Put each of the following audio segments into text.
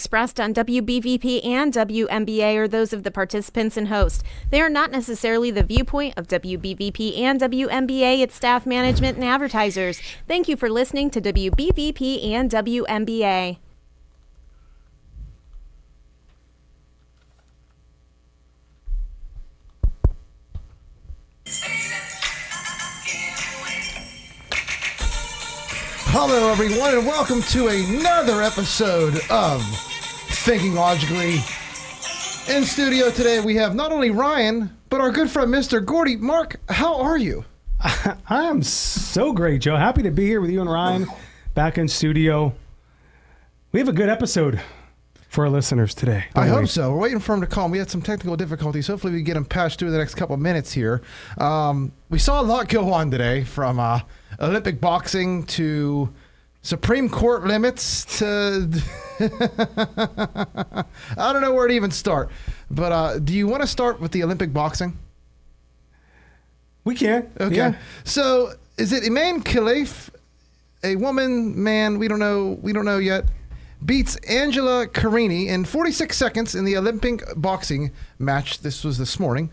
expressed on WBVP and WMBA are those of the participants and host. They are not necessarily the viewpoint of WBVP and WMBA, its staff, management, and advertisers. Thank you for listening to WBVP and WMBA. Hello, everyone, and welcome to another episode of Thinking Logically. In studio today, we have not only Ryan, but our good friend, Mr. Gordy. Mark, how are you? I am so great, Joe. Happy to be here with you and Ryan back in studio. We have a good episode for our listeners today. I hope so. We're waiting for him to call. We had some technical difficulties. Hopefully we can get him patched through the next couple of minutes here. We saw a lot go on today, from Olympic boxing to Supreme Court limits to I don't know where to even start. But do you want to start with the Olympic boxing? We can. Okay. Yeah. So is it Iman Khalif, a woman, man, we don't know yet, beats Angela Carini in 46 seconds in the Olympic boxing match. This was this morning.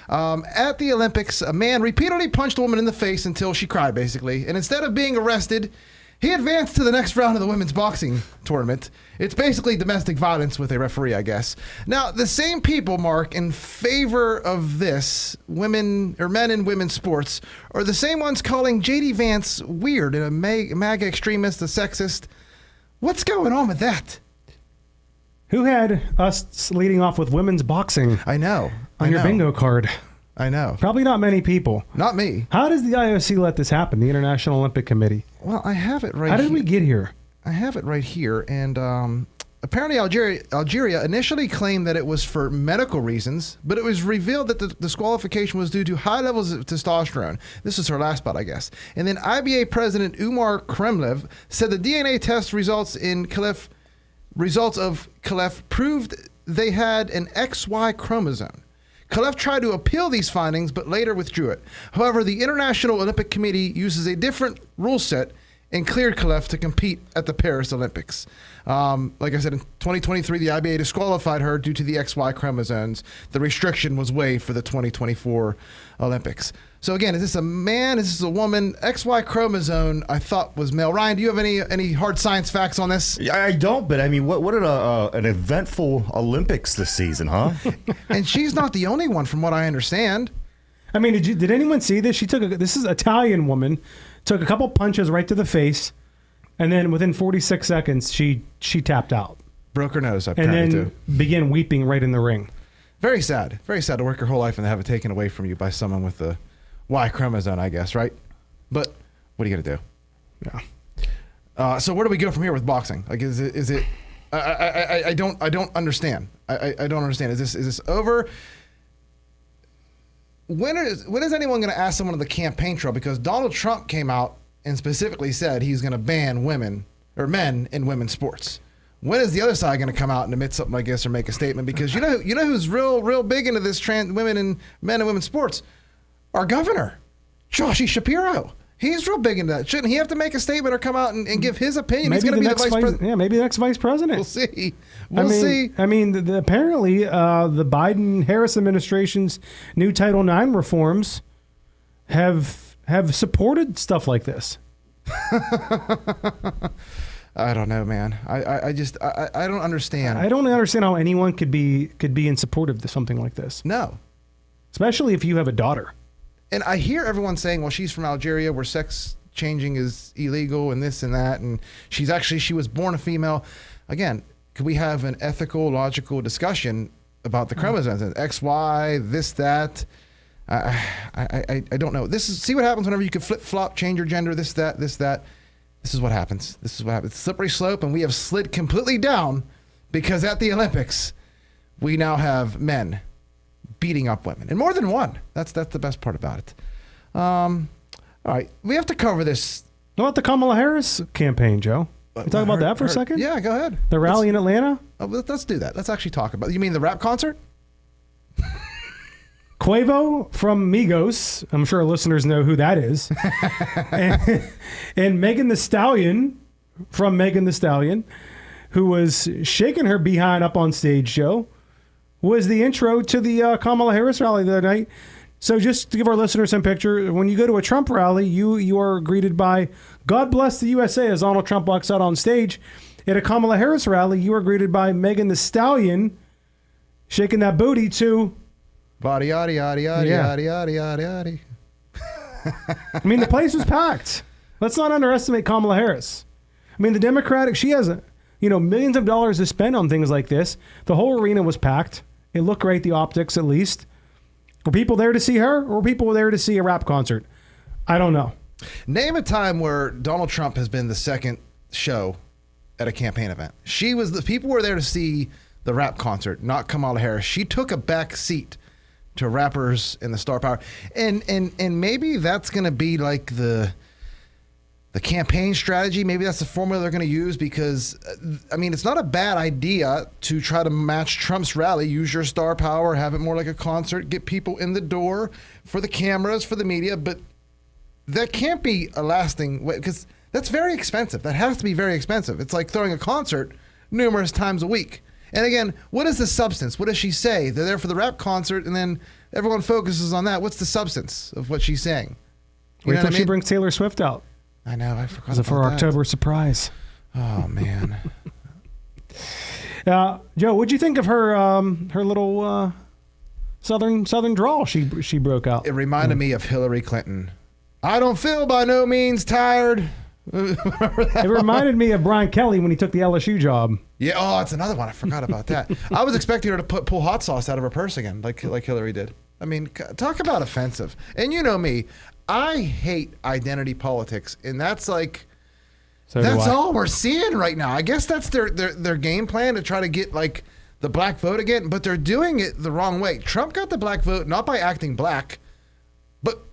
At the Olympics, a man repeatedly punched a woman in the face until she cried, basically. And instead of being arrested, he advanced to the next round of the women's boxing tournament. It's basically domestic violence with a referee, I guess. Now, the same people, Mark, in favor of this, women or men in women's sports, are the same ones calling J.D. Vance weird and a MAGA extremist, a sexist. What's going on with that? Who had us leading off with women's boxing? I know. On your bingo card. I know. Probably not many people. Not me. How does the IOC let this happen, the International Olympic Committee? Well, I have it right here. How did we get here? I have it right here. And apparently Algeria initially claimed that it was for medical reasons, but it was revealed that the disqualification was due to high levels of testosterone. This is her last bout, I guess. And then IBA President Umar Kremlev said the DNA test results of Khalif proved they had an XY chromosome. Khalif tried to appeal these findings, but later withdrew it. However, the International Olympic Committee uses a different rule set and cleared Khalif to compete at the Paris Olympics. Like I said, in 2023, the IBA disqualified her due to the XY chromosomes. The restriction was waived for the 2024 Olympics. So again, is this a man? Is this a woman? XY chromosome, I thought, was male. Ryan, do you have any hard science facts on this? I don't, but I mean, what an eventful Olympics this season, huh? And she's not the only one, from what I understand. I mean, did anyone see this? This is an Italian woman, took a couple punches right to the face, and then within 46 seconds, she tapped out. Broke her nose, and then began weeping right in the ring. Very sad. Very sad to work your whole life and to have it taken away from you by someone with the Y chromosome, I guess, right? But what are you gonna do? Yeah. So where do we go from here with boxing? Like, is it? I don't understand. I don't understand. Is this over? When is anyone going to ask someone on the campaign trail? Because Donald Trump came out and specifically said he's going to ban women or men in women's sports. When is the other side going to come out and admit something like this or make a statement? Because you know who's real big into this men and women's sports? Our governor, Joshi Shapiro. He's real big into that. Shouldn't he have to make a statement or come out and give his opinion? Maybe He's going to be the vice president. Yeah, maybe the next vice president. We'll see. We'll see. I mean, apparently the Biden-Harris administration's new Title IX reforms have supported stuff like this. I don't know, man. I just don't understand. I don't understand how anyone could be in support of something like this. No. Especially if you have a daughter. And I hear everyone saying, well, she's from Algeria where sex changing is illegal and this and that. And she was born a female. Again, could we have an ethical, logical discussion about the chromosomes? X, Y, this, that. I don't know. See what happens whenever you can flip-flop, change your gender, this, that. This is what happens. This is what happens. Slippery slope, and we have slid completely down because at the Olympics, we now have men beating up women, and more than one. That's the best part about it. All right, we have to cover this. What about the Kamala Harris campaign, Joe? Can we talk about that for a second? Yeah, go ahead. The rally in Atlanta? Let's do that. Let's actually talk about it. You mean the rap concert? Quavo from Migos, I'm sure our listeners know who that is, and Megan Thee Stallion from Megan Thee Stallion who was shaking her behind up on stage, Joe, was the intro to the Kamala Harris rally the other night. So just to give our listeners some picture, when you go to a Trump rally, you are greeted by "God bless the USA" as Donald Trump walks out on stage. At a Kamala Harris rally, you are greeted by Megan Thee Stallion shaking that booty to Body, yaddy, yaddy, yaddy, Yeah. yaddy, yaddy, yaddy, yaddy. I mean, the place was packed. Let's not underestimate Kamala Harris. I mean, the Democratic, she has, millions of dollars to spend on things like this. The whole arena was packed. It looked great, the optics at least. Were people there to see her, or were people there to see a rap concert? I don't know. Name a time where Donald Trump has been the second show at a campaign event. People were there to see the rap concert, not Kamala Harris. She took a back seat to rappers in the star power. And maybe that's going to be like the campaign strategy. Maybe that's the formula they're going to use because, it's not a bad idea to try to match Trump's rally. Use your star power, have it more like a concert, get people in the door for the cameras, for the media. But that can't be a lasting way because that's very expensive. That has to be very expensive. It's like throwing a concert numerous times a week. And again, what is the substance? What does she say? They're there for the rap concert, and then everyone focuses on that. What's the substance of what she's saying? You Wait know till what I she mean? brings Taylor Swift out. I know. I forgot Is it about for that. October surprise? Oh man. Joe, what'd you think of her her little southern drawl she broke out? It reminded me of Hillary Clinton. I don't feel by no means tired. It reminded me of Brian Kelly when he took the LSU job. Yeah. Oh, it's another one. I forgot about that. I was expecting her to pull hot sauce out of her purse again, like Hillary did. I mean, talk about offensive. And you know me, I hate identity politics, and that's like. So do That's I. all we're seeing right now. I guess that's their game plan to try to get like the black vote again, but they're doing it the wrong way. Trump got the black vote not by acting black, but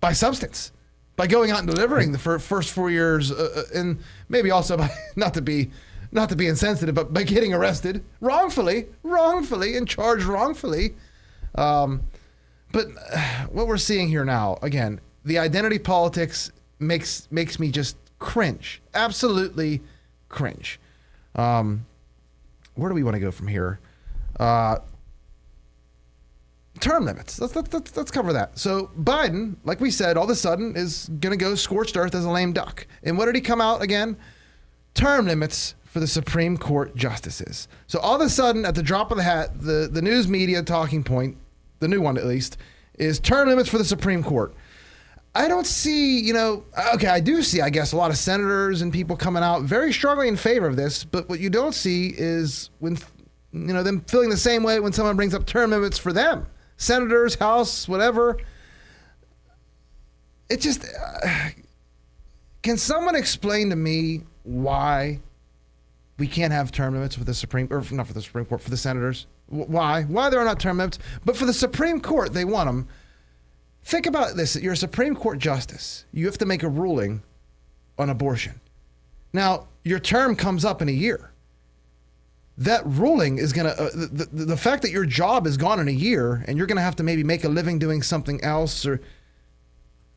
by substance, by going out and delivering the first 4 years, and maybe also by not to be insensitive, but by getting arrested wrongfully, and charged wrongfully. But what we're seeing here now, again, the identity politics makes me just cringe, absolutely cringe. Where do we want to go from here? Term limits. Let's cover that. So Biden, like we said, all of a sudden is going to go scorched earth as a lame duck. And what did he come out again? Term limits for the Supreme Court justices. So all of a sudden, at the drop of the hat, the news media talking point, the new one at least, is term limits for the Supreme Court. I don't see, I do see, I guess, a lot of senators and people coming out very strongly in favor of this. But what you don't see is when, them feeling the same way when someone brings up term limits for them. Senators, House, whatever. It just, can someone explain to me why we can't have term limits for not for the Supreme Court, for the senators? Why there are not term limits, but for the Supreme Court, they want them. Think about this. You're a Supreme Court justice. You have to make a ruling on abortion. Now, your term comes up in a year. That ruling is going to, the fact that your job is gone in a year and you're going to have to maybe make a living doing something else, or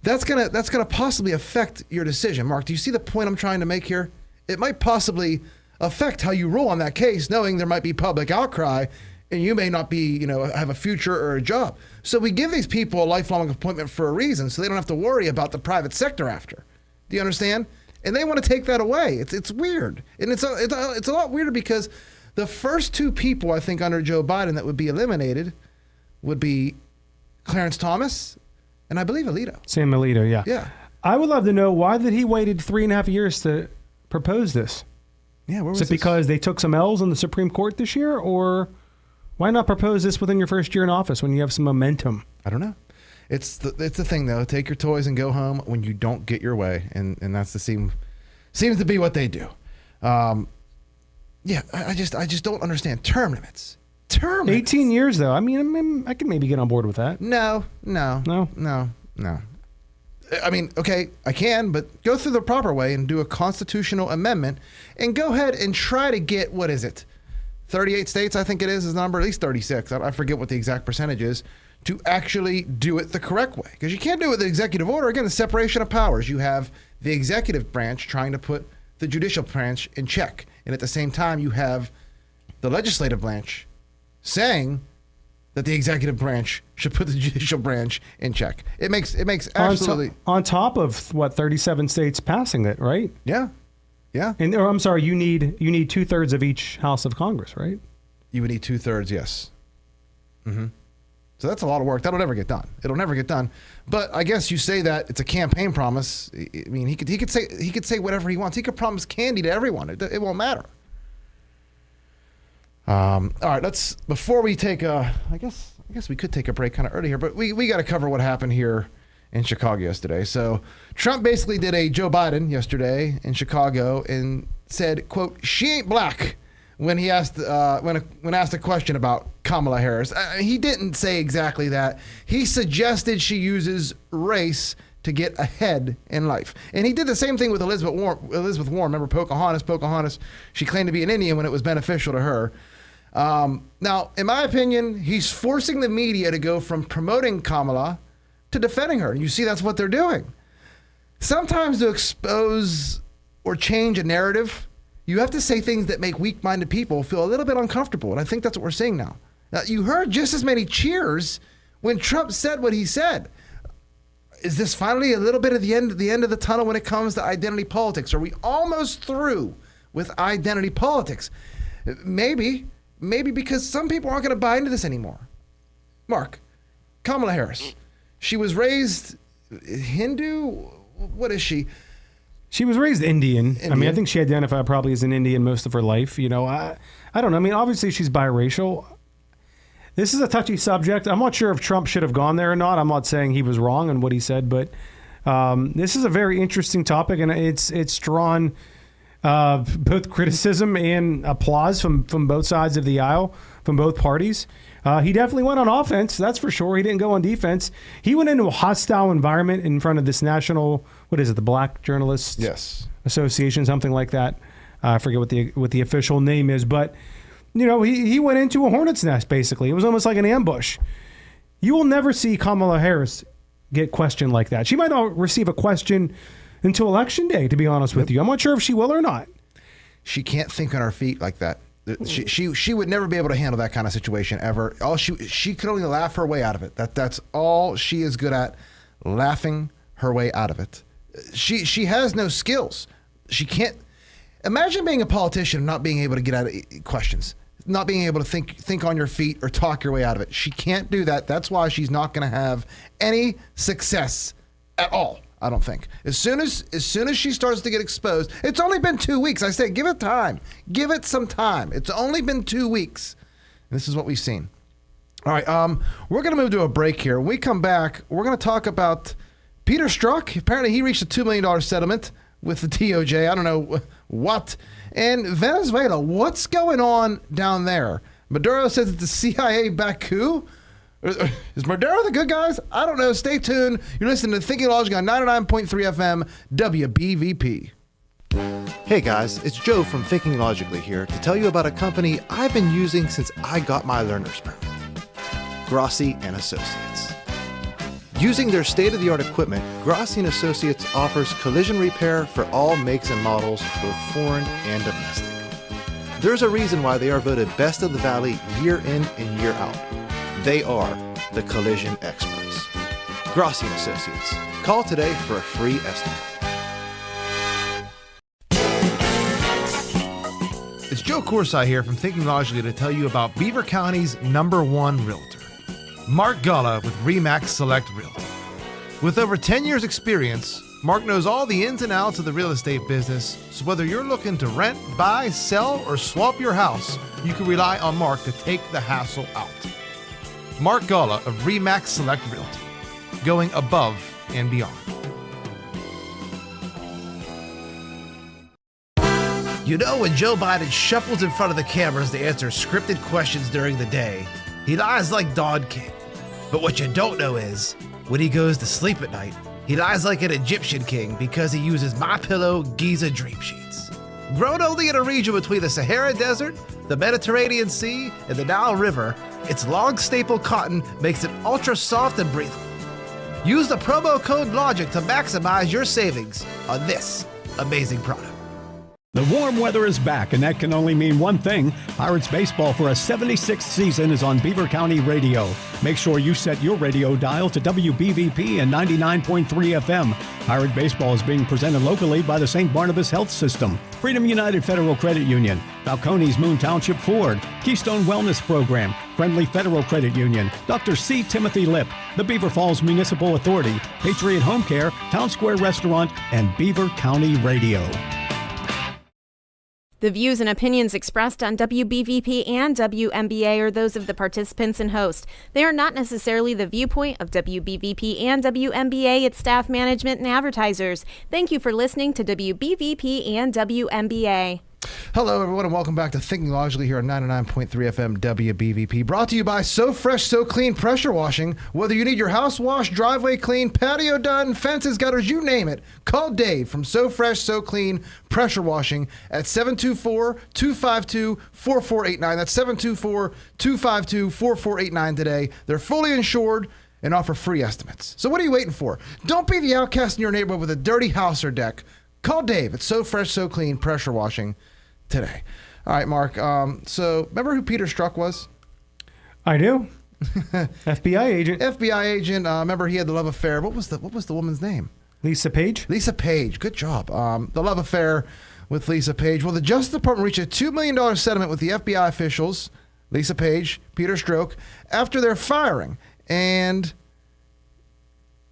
that's going to possibly affect your decision. Mark, do you see the point I'm trying to make here? It might possibly affect how you rule on that case, knowing there might be public outcry and you may not be, have a future or a job. So we give these people a lifelong appointment for a reason, so they don't have to worry about the private sector after. Do you understand? And they want to take that away. It's weird. And it's a lot weirder because the first two people I think under Joe Biden that would be eliminated would be Clarence Thomas and I believe Alito. Sam Alito, yeah. Yeah. I would love to know why did he waited 3.5 years to propose this? Yeah, where was Is it this? because they took some L's in the Supreme Court this year, or why not propose this within your first year in office when you have some momentum? I don't know. It's the thing though. Take your toys and go home when you don't get your way, and that's seems to be what they do. Yeah, I just don't understand term limits. 18 years though. I mean, I can maybe get on board with that. No. I mean, okay, I can, but go through the proper way and do a constitutional amendment and go ahead and try to get, 38 states, I think it is the number, at least 36. I forget what the exact percentage is, to actually do it the correct way. Because you can't do it with the executive order. Again, the separation of powers. You have the executive branch trying to put the judicial branch in check. And at the same time, you have the legislative branch saying that the executive branch should put the judicial branch in check. It makes absolutely on top of what 37 states passing it, right? yeah. And or I'm sorry, you need 2/3 of each House of Congress, right? You would need 2/3, yes. So that's a lot of work. That'll never get done. It'll never get done. But I guess you say that it's a campaign promise. I mean, he could say whatever he wants. He could promise candy to everyone. It won't matter. All right, before we take I guess we could take a break kind of early here, but we got to cover what happened here in Chicago yesterday. So Trump basically did a Joe Biden yesterday in Chicago and said, quote, "She ain't black," when he asked when asked a question about Kamala Harris. He didn't say exactly that. He suggested she uses race to get ahead in life. And he did the same thing with Elizabeth Warren. Remember Pocahontas? She claimed to be an Indian when it was beneficial to her. Now, in my opinion, he's forcing the media to go from promoting Kamala to defending her. You see, that's what they're doing. Sometimes to expose or change a narrative, you have to say things that make weak-minded people feel a little bit uncomfortable. And I think that's what we're seeing now. Now, you heard just as many cheers when Trump said what he said. Is this finally a little bit of the end of the tunnel when it comes to identity politics? Are we almost through with identity politics? Maybe because some people aren't going to buy into this anymore. Mark, Kamala Harris, she was raised Hindu. What is she? She was raised Indian. I mean, I think she identified probably as an Indian most of her life. You know, I don't know. I mean, obviously she's biracial. This is a touchy subject. I'm not sure if Trump should have gone there or not. I'm not saying he was wrong in what he said, but this is a very interesting topic, and it's drawn both criticism and applause from both sides of the aisle, from both parties. He definitely went on offense, that's for sure. He didn't go on defense. He went into a hostile environment in front of this national, what is it, the Black Journalists Association, something like that. I forget what the official name is, but you know, he went into a hornet's nest, basically. It was almost like an ambush. You will never see Kamala Harris get questioned like that. She might not receive a question until Election Day, to be honest with you. I'm not sure if she will or not. She can't think on her feet like that. She would never be able to handle that kind of situation ever. She could only laugh her way out of it. That's all she is good at, laughing her way out of it. She has no skills. She can't. Imagine being a politician and not being able to get out of questions, not being able to think on your feet or talk your way out of it. She can't do that. That's why she's not going to have any success at all. I don't think. As soon as she starts to get exposed, it's only been 2 weeks. I say, give it time. Give it some time. It's only been 2 weeks. And this is what we've seen. All right, we're going to move to a break here. When we come back, we're going to talk about Peter Strzok. Apparently, he reached a $2 million settlement with the DOJ. I don't know what. And Venezuela, what's going on down there? Maduro says it's a CIA-backed coup. Is Maduro the good guys? I don't know. Stay tuned. You're listening to Thinking Logically on 99.3 FM WBVP. Hey guys, it's Joe from Thinking Logically here to tell you about a company I've been using since I got my learner's permit. Grossi & Associates. Using their state-of-the-art equipment, Grossi & Associates offers collision repair for all makes and models, both foreign and domestic. There's a reason why they are voted Best of the Valley year in and year out. They are the collision experts. Grossi & Associates. Call today for a free estimate. It's Joe Corsi here from Thinking Logically to tell you about Beaver County's #1 realtor, Mark Gullah with RE/MAX Select Realty. With over 10 years experience, Mark knows all the ins and outs of the real estate business, so whether you're looking to rent, buy, sell, or swap your house, you can rely on Mark to take the hassle out. Mark Gullah of RE/MAX Select Realty, going above and beyond. You know, when Joe Biden shuffles in front of the cameras to answer scripted questions during the day, he lies like Don King. But what you don't know is, when he goes to sleep at night, he lies like an Egyptian king because he uses MyPillow Giza Dream Sheets. Grown only in a region between the Sahara Desert, the Mediterranean Sea, and the Nile River, its long staple cotton makes it ultra soft and breathable. Use the promo code LOGIC to maximize your savings on this amazing product. The warm weather is back, and that can only mean one thing. Pirates baseball for a 76th season is on Beaver County Radio. Make sure you set your radio dial to WBVP and 99.3 FM. Pirate baseball is being presented locally by the St. Barnabas Health System, Freedom United Federal Credit Union, Falcone's Moon Township Ford, Keystone Wellness Program, Friendly Federal Credit Union, Dr. C. Timothy Lip, the Beaver Falls Municipal Authority, Patriot Home Care, Town Square Restaurant, and Beaver County Radio. The views and opinions expressed on WBVP and WMBA are those of the participants and host. They are not necessarily the viewpoint of WBVP and WMBA, its staff, management, and advertisers. Thank you for listening to WBVP and WMBA. Hello, everyone, and welcome back to Thinking Logically here on 99.3 FM WBVP. Brought to you by So Fresh, So Clean Pressure Washing. Whether you need your house washed, driveway clean, patio done, fences, gutters, you name it, call Dave from So Fresh, So Clean Pressure Washing at 724-252-4489. That's 724-252-4489 today. They're fully insured and offer free estimates. So what are you waiting for? Don't be the outcast in your neighborhood with a dirty house or deck. Call Dave at So Fresh, So Clean Pressure Washing today. All right, Mark. So remember who Peter Strzok was? I do. FBI agent. FBI agent. Remember he had the love affair. What was the woman's name? Lisa Page. Lisa Page. Good job. The love affair with Lisa Page. Well, the Justice Department reached a $2 million settlement with the FBI officials, Lisa Page, Peter Strzok, after their firing. And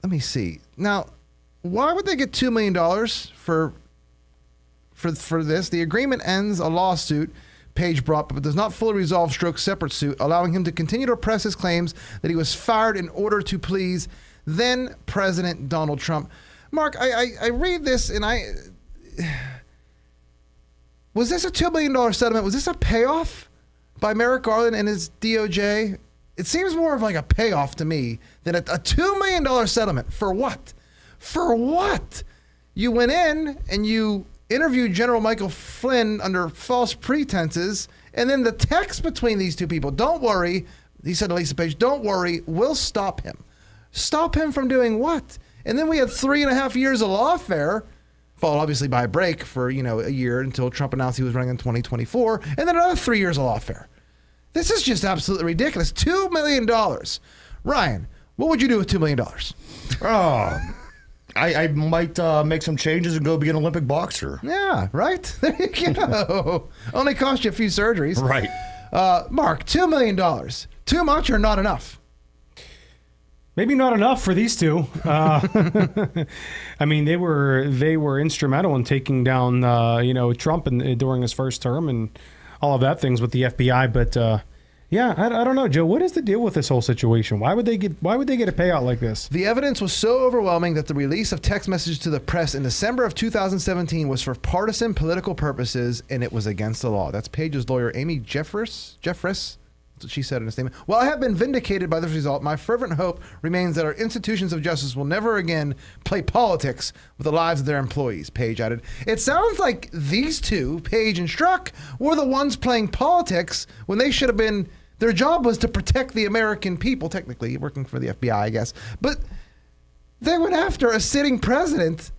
let me see. Now, why would they get $2 million for this? The agreement ends a lawsuit Page brought, but does not fully resolve Strzok's separate suit, allowing him to continue to press his claims that he was fired in order to please then President Donald Trump. Mark, I read this and was this a $2 million settlement? Was this a payoff by Merrick Garland and his DOJ? It seems more of like a payoff to me than a $2 million settlement. For what? For what? You went in and you interviewed General Michael Flynn under false pretenses, and then the text between these two people, don't worry, he said to Lisa Page, don't worry, we'll stop him. Stop him from doing what? And then we had 3.5 years of lawfare, followed obviously by a break for, a year until Trump announced he was running in 2024, and then another 3 years of lawfare. This is just absolutely ridiculous. $2 million. Ryan, what would you do with $2 million? Oh, I might make some changes and go be an Olympic boxer. Yeah, right? There you go. Only cost you a few surgeries. Right. Mark, $2 million. Too much or not enough? Maybe not enough for these two. I mean, they were instrumental in taking down, Trump during his first term and all of that things with the FBI. But yeah, I don't know, Joe. What is the deal with this whole situation? Why would they get a payout like this? The evidence was so overwhelming that the release of text messages to the press in December of 2017 was for partisan political purposes, and it was against the law. That's Page's lawyer, Amy Jeffress. That's what she said in a statement. While I have been vindicated by this result, my fervent hope remains that our institutions of justice will never again play politics with the lives of their employees, Page added. It sounds like these two, Page and Strzok, were the ones playing politics when they should have been. Their job was to protect the American people, technically, working for the FBI, I guess. But they went after a sitting president.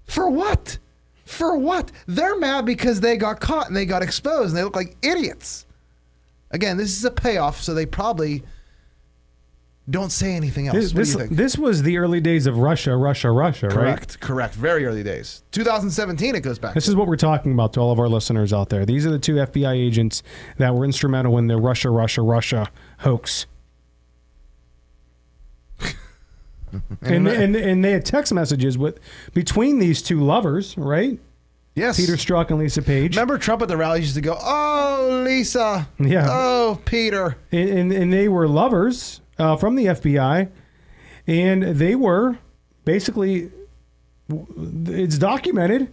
For what? For what? They're mad because they got caught and they got exposed and they look like idiots. Again, this is a payoff, so they probably don't say anything else. What do you think? This was the early days of Russia, right? Correct. Very early days. 2017 it goes back. This is what we're talking about to all of our listeners out there. These are the two FBI agents that were instrumental in the Russia hoax. and they had text messages between these two lovers, right? Yes. Peter Strzok and Lisa Page. Remember Trump at the rallies used to go, "Oh, Lisa." Yeah. "Oh, Peter." And they were lovers from the FBI, and they were basically, it's documented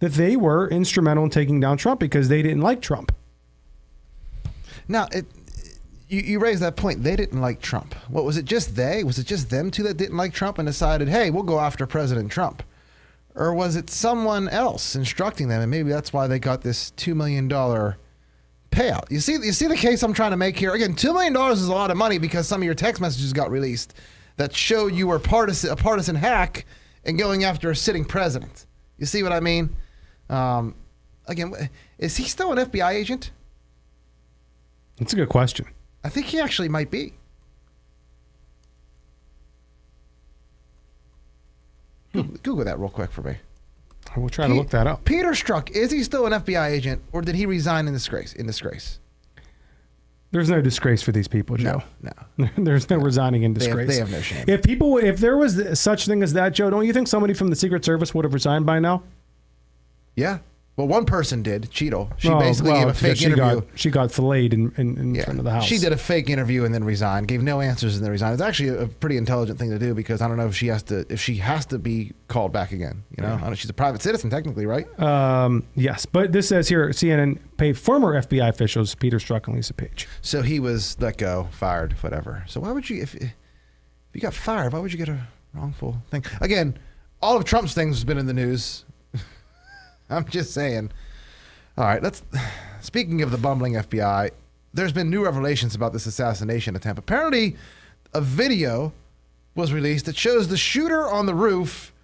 that they were instrumental in taking down Trump because they didn't like Trump. Now, you raised that point. They didn't like Trump. What was it? Just they? Was it just them two that didn't like Trump and decided, hey, we'll go after President Trump? Or was it someone else instructing them? And maybe that's why they got this $2 million payout. You see the case I'm trying to make here? Again, $2 million is a lot of money because some of your text messages got released that show you were a partisan hack and going after a sitting president. You see what I mean? again, is he still an FBI agent? That's a good question. I think he actually might be. Google that real quick for me. I will try to look that up. Peter Strzok, is he still an FBI agent, or did he resign in disgrace? There's no disgrace for these people, Joe. No. There's no resigning in disgrace. They have no shame. If there was such thing as that, Joe, don't you think somebody from the Secret Service would have resigned by now? Yeah. Well, one person did, Cheeto. She basically gave a fake interview. She got filleted in front of the house. She did a fake interview and then resigned, gave no answers and then resigned. It's actually a pretty intelligent thing to do because I don't know if she has to be called back again. You know, I know she's a private citizen technically, right? Yes, but this says here, CNN paid former FBI officials Peter Strzok and Lisa Page. So he was let go, fired, whatever. So why would you, if you got fired, why would you get a wrongful thing? Again, all of Trump's things has been in the news. I'm just saying. All right, speaking of the bumbling FBI, there's been new revelations about this assassination attempt. Apparently, a video was released that shows the shooter on the roof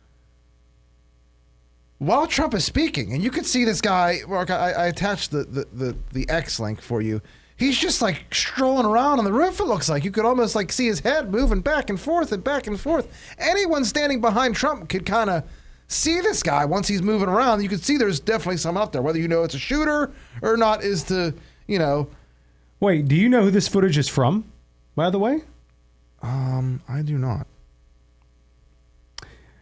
while Trump is speaking. And you can see this guy, Mark, I attached the X link for you. He's just like strolling around on the roof, it looks like. You could almost like see his head moving back and forth and back and forth. Anyone standing behind Trump could kind of see this guy once he's moving around. You can see there's definitely someone up there. Whether you know it's a shooter or not is to, you know. Wait, do you know who this footage is from, by the way? I do not.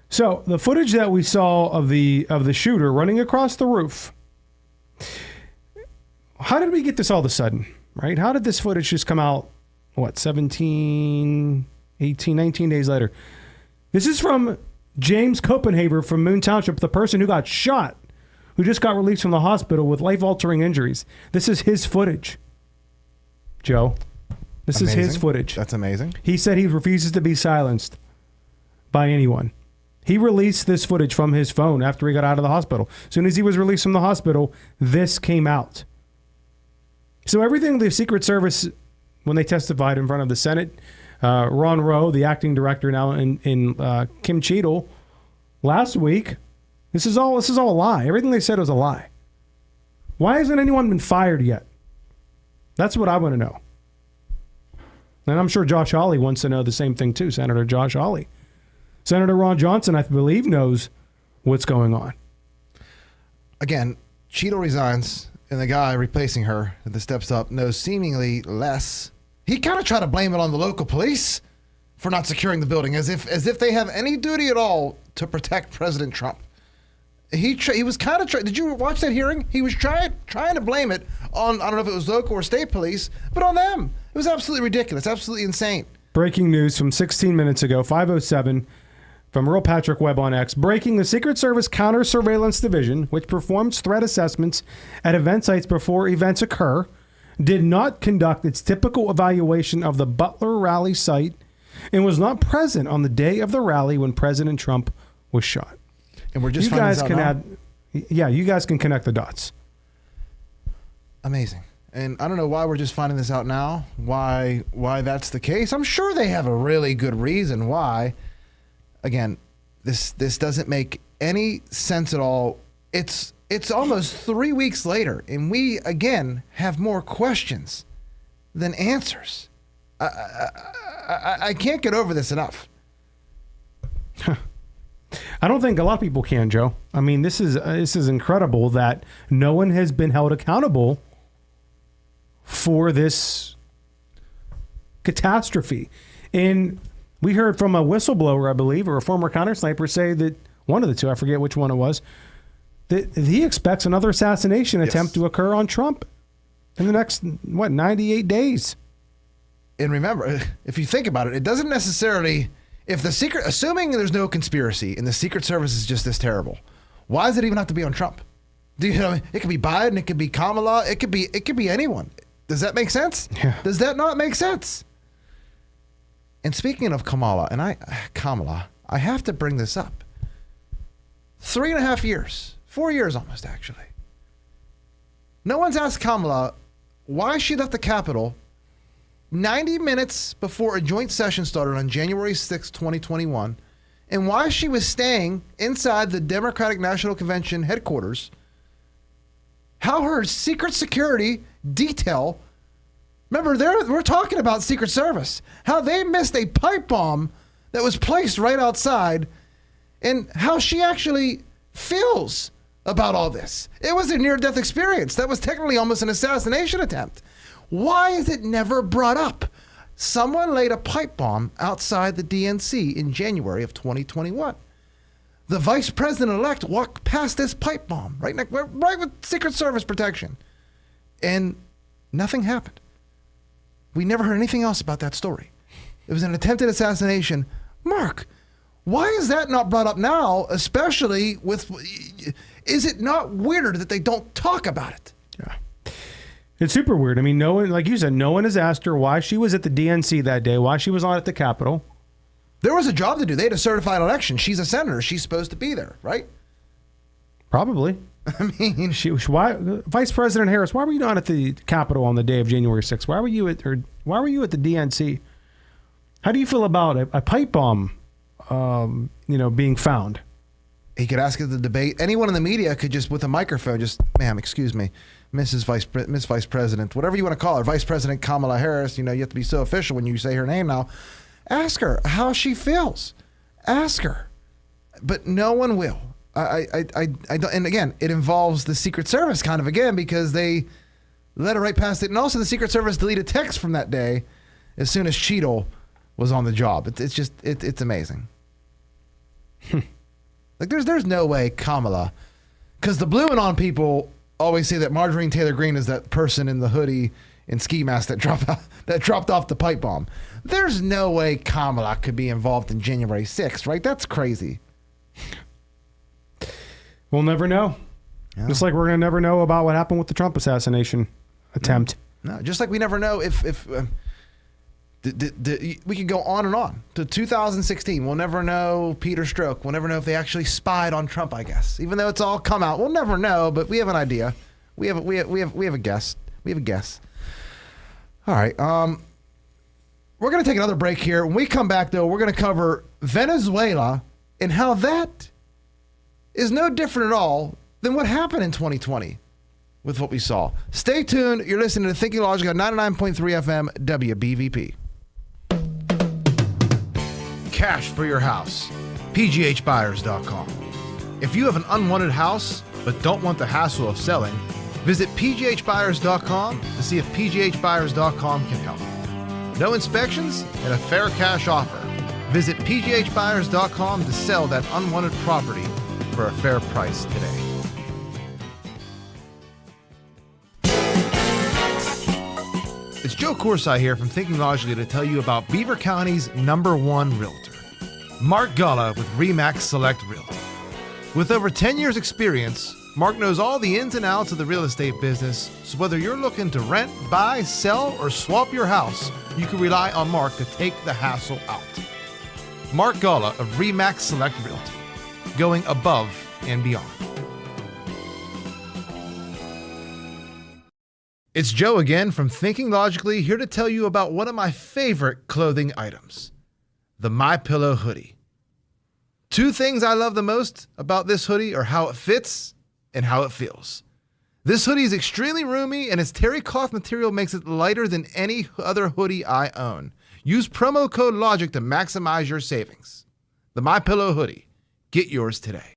So the footage that we saw of the shooter running across the roof. How did we get this all of a sudden, right? How did this footage just come out, 17, 18, 19 days later? This is from James Copenhaver from Moon Township, the person who got shot, who just got released from the hospital with life-altering injuries. This is his footage, Joe. This is his footage. That's amazing. He said he refuses to be silenced by anyone. He released this footage from his phone after he got out of the hospital. As soon as he was released from the hospital, this came out. So everything the Secret Service, when they testified in front of the Senate, Ron Rowe, the acting director now in Kim Cheadle, last week, this is all a lie. Everything they said was a lie. Why hasn't anyone been fired yet? That's what I want to know. And I'm sure Josh Hawley wants to know the same thing too, Senator Josh Hawley. Senator Ron Johnson, I believe, knows what's going on. Again, Cheadle resigns, and the guy replacing her that steps up knows seemingly less. He kind of tried to blame it on the local police for not securing the building, as if they have any duty at all to protect President Trump. He was kind of did you watch that hearing? He was trying to blame it on, I don't know if it was local or state police, but on them. It was absolutely ridiculous, absolutely insane. Breaking news from 16 minutes ago, 5:07, from Earl Patrick Webb on X. Breaking: the Secret Service Counter Surveillance Division, which performs threat assessments at event sites before events occur, did not conduct its typical evaluation of the Butler rally site and was not present on the day of the rally when President Trump was shot. And we're just you guys finding this out can now? you guys can connect the dots. Amazing. And I don't know why we're just finding this out now, why that's the case. I'm sure they have a really good reason why. Again, this doesn't make any sense at all. It's almost 3 weeks later, and we, again, have more questions than answers. I can't get over this enough. I don't think a lot of people can, Joe. I mean, this is incredible that no one has been held accountable for this catastrophe. And we heard from a whistleblower, I believe, or a former counter sniper say that one of the two, I forget which one it was, that he expects another assassination attempt to occur on Trump in the next, 98 days. And remember, if you think about it, it doesn't necessarily, assuming there's no conspiracy and the Secret Service is just this terrible, why does it even have to be on Trump? Do you know, it could be Biden, it could be Kamala, it could be anyone. Does that make sense? Yeah. Does that not make sense? And speaking of Kamala, I have to bring this up. 3.5 years, 4 years almost, actually. No one's asked Kamala why she left the Capitol 90 minutes before a joint session started on January 6, 2021, and why she was staying inside the Democratic National Convention headquarters how her secret security detail, remember, we're talking about Secret Service, how they missed a pipe bomb that was placed right outside, and how she actually feels about all this. It was a near-death experience. That was technically almost an assassination attempt. Why is it never brought up? Someone laid a pipe bomb outside the DNC in January of 2021. The vice president-elect walked past this pipe bomb, right with Secret Service protection. And nothing happened. We never heard anything else about that story. It was an attempted assassination. Mark, why is that not brought up now, especially with... Is it not weirder that they don't talk about it? Yeah. It's super weird. I mean, no one, like you said, no one has asked her why she was at the DNC that day, why she was not at the Capitol. There was a job to do. They had a certified election. She's a senator. She's supposed to be there, right? Probably. I mean, why, Vice President Harris, why were you not at the Capitol on the day of January 6th? Why were you at the DNC? How do you feel about a pipe bomb, being found? he could ask at the debate. Anyone in the media could just, with a microphone, just, ma'am, excuse me, Miss Vice President, whatever you want to call her, Vice President Kamala Harris, you know, you have to be so official when you say her name now. Ask her how she feels. Ask her. But no one will. I don't, and again, it involves the Secret Service kind of again, because they let her right past it. And also the Secret Service deleted text from that day as soon as Cheadle was on the job. It's amazing. Like there's no way Kamala, because the blue and on people always say that Marjorie Taylor Greene is that person in the hoodie and ski mask that dropped off the pipe bomb. There's no way Kamala could be involved in January 6th, right? That's crazy. We'll never know. Yeah. Just like we're going to never know about what happened with the Trump assassination attempt. No, just like we never know if we could go on and on to 2016. We'll never know Peter Strzok. We'll never know if they actually spied on Trump, I guess. Even though it's all come out, we'll never know, but we have an idea. We have a guess. We have a guess. All right. We're going to take another break here. When we come back, though, we're going to cover Venezuela and how that is no different at all than what happened in 2020 with what we saw. Stay tuned. You're listening to Thinking Logic on 99.3 FM WBVP. Cash for your house. PGHbuyers.com. If you have an unwanted house but don't want the hassle of selling, visit PGHbuyers.com to see if PGHbuyers.com can help. No inspections and a fair cash offer. Visit PGHbuyers.com to sell that unwanted property for a fair price today. It's Joe Corsai here from Thinking Logically to tell you about Beaver County's #1 realtor, Mark Gullah with RE/MAX Select Realty. With over 10 years experience, Mark knows all the ins and outs of the real estate business, so whether you're looking to rent, buy, sell, or swap your house, you can rely on Mark to take the hassle out. Mark Gullah of RE/MAX Select Realty, going above and beyond. It's Joe again from Thinking Logically, here to tell you about one of my favorite clothing items, the MyPillow hoodie. Two things I love the most about this hoodie are how it fits and how it feels. This hoodie is extremely roomy, and its terry cloth material makes it lighter than any other hoodie I own. Use promo code LOGIC to maximize your savings. The MyPillow hoodie. Get yours today.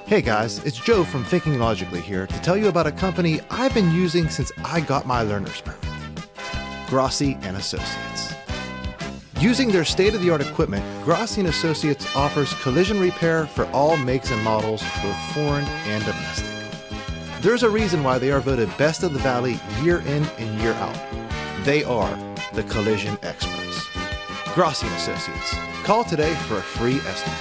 Hey guys, it's Joe from Thinking Logically here to tell you about a company I've been using since I got my learner's permit. Grossi & Associates. Using their state-of-the-art equipment, Grossi & Associates offers collision repair for all makes and models, both foreign and domestic. There's a reason why they are voted Best of the Valley year in and year out. They are the collision experts. Grossi & Associates. Call today for a free estimate.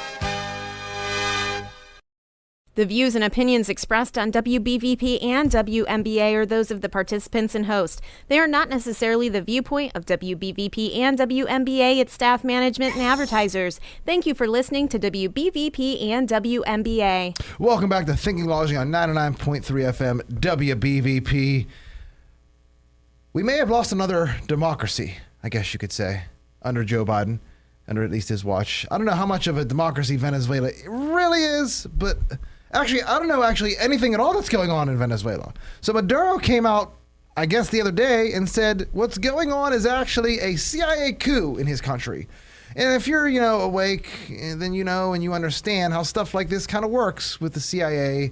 The views and opinions expressed on WBVP and WMBA are those of the participants and host. They are not necessarily the viewpoint of WBVP and WMBA, its staff, management, and advertisers. Thank you for listening to WBVP and WMBA. Welcome back to Thinking Logic on 99.3 FM WBVP. We may have lost another democracy, I guess you could say, under Joe Biden, under at least his watch. I don't know how much of a democracy Venezuela really is, but Actually, I don't know anything at all that's going on in Venezuela. So Maduro came out, I guess, the other day and said what's going on is actually a CIA coup in his country. And if you're, awake, then you know and you understand how stuff like this kind of works with the CIA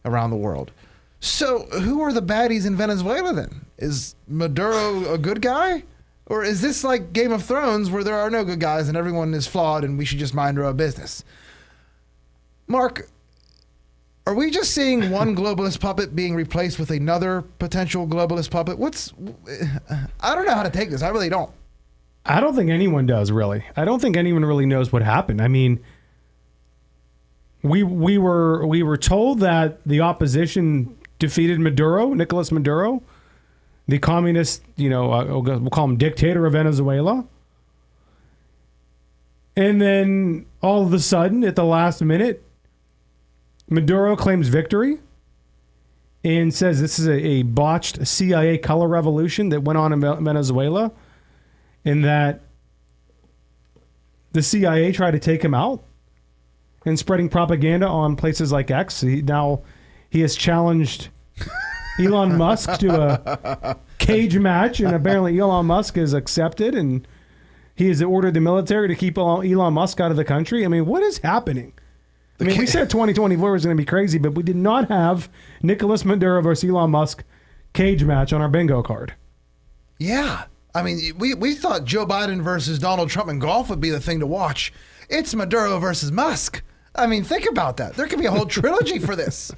around the world. So who are the baddies in Venezuela then? Is Maduro a good guy? Or is this like Game of Thrones where there are no good guys and everyone is flawed and we should just mind our own business? Mark, are we just seeing one globalist puppet being replaced with another potential globalist puppet? I don't know how to take this. I really don't. I don't think anyone does, really. I don't think anyone really knows what happened. I mean, we were told that the opposition defeated Nicolas Maduro, the communist, we'll call him dictator of Venezuela. And then all of a sudden, at the last minute, Maduro claims victory and says this is a botched CIA color revolution that went on in Venezuela, and that the CIA tried to take him out and spreading propaganda on places like X. He has challenged Elon Musk to a cage match, and apparently Elon Musk has accepted, and he has ordered the military to keep Elon Musk out of the country. I mean, what is happening? I mean, we said 2024 was going to be crazy, but we did not have Nicolas Maduro versus Elon Musk cage match on our bingo card. Yeah. I mean, we thought Joe Biden versus Donald Trump in golf would be the thing to watch. It's Maduro versus Musk. I mean, think about that. There could be a whole trilogy for this.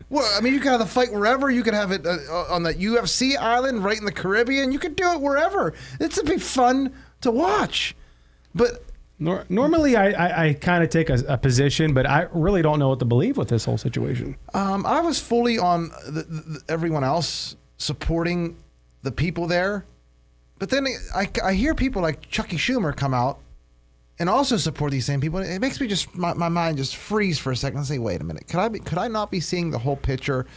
Well, I mean, you could have the fight wherever. You could have it on the UFC island right in the Caribbean. You could do it wherever. This would be fun to watch. But normally I kind of take a position, but I really don't know what to believe with this whole situation. I was fully on everyone else supporting the people there. But then I hear people like Chucky Schumer come out and also support these same people. It makes me my mind just freeze for a second and say, wait a minute, could I not be seeing the whole picture?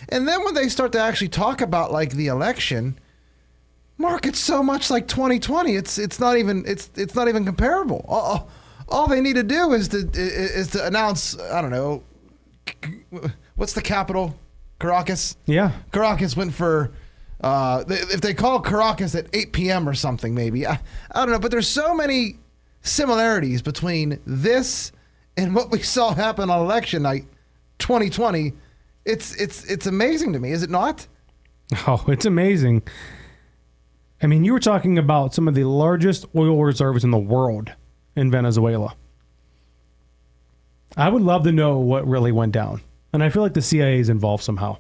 And then when they start to actually talk about like the election, Mark, it's so much like 2020. It's not even comparable. All they need to do is to announce, I don't know, what's the capital? Caracas? Yeah. Caracas went for if they call Caracas at 8 p.m. or something, maybe. I don't know, but there's so many similarities between this and what we saw happen on election night 2020. It's amazing to me, is it not? Oh, it's amazing. I mean, you were talking about some of the largest oil reserves in the world in Venezuela. I would love to know what really went down. And I feel like the CIA is involved somehow,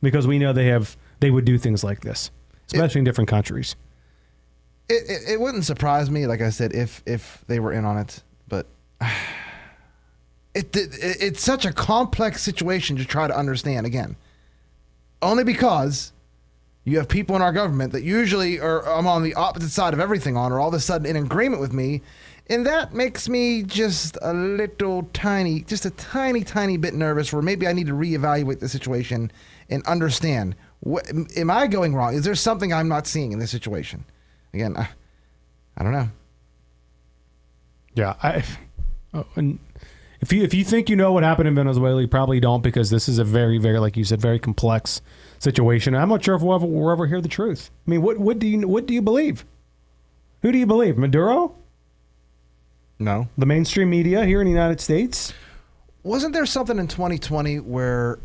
because we know they would do things like this, especially in different countries. It wouldn't surprise me, like I said, if they were in on it, but it's such a complex situation to try to understand again. Only because you have people in our government that usually I'm on the opposite side of everything on, or all of a sudden in agreement with me, and that makes me just a tiny bit nervous, where maybe I need to reevaluate the situation and understand. Am I going wrong? Is there something I'm not seeing in this situation? Again, I don't know. Yeah, and if you think you know what happened in Venezuela, you probably don't, because this is a very, very, like you said, very complex situation. I'm not sure if we'll ever hear the truth. I mean, what do you believe? Who do you believe? Maduro? No. The mainstream media here in the United States? Wasn't there something in 2020 where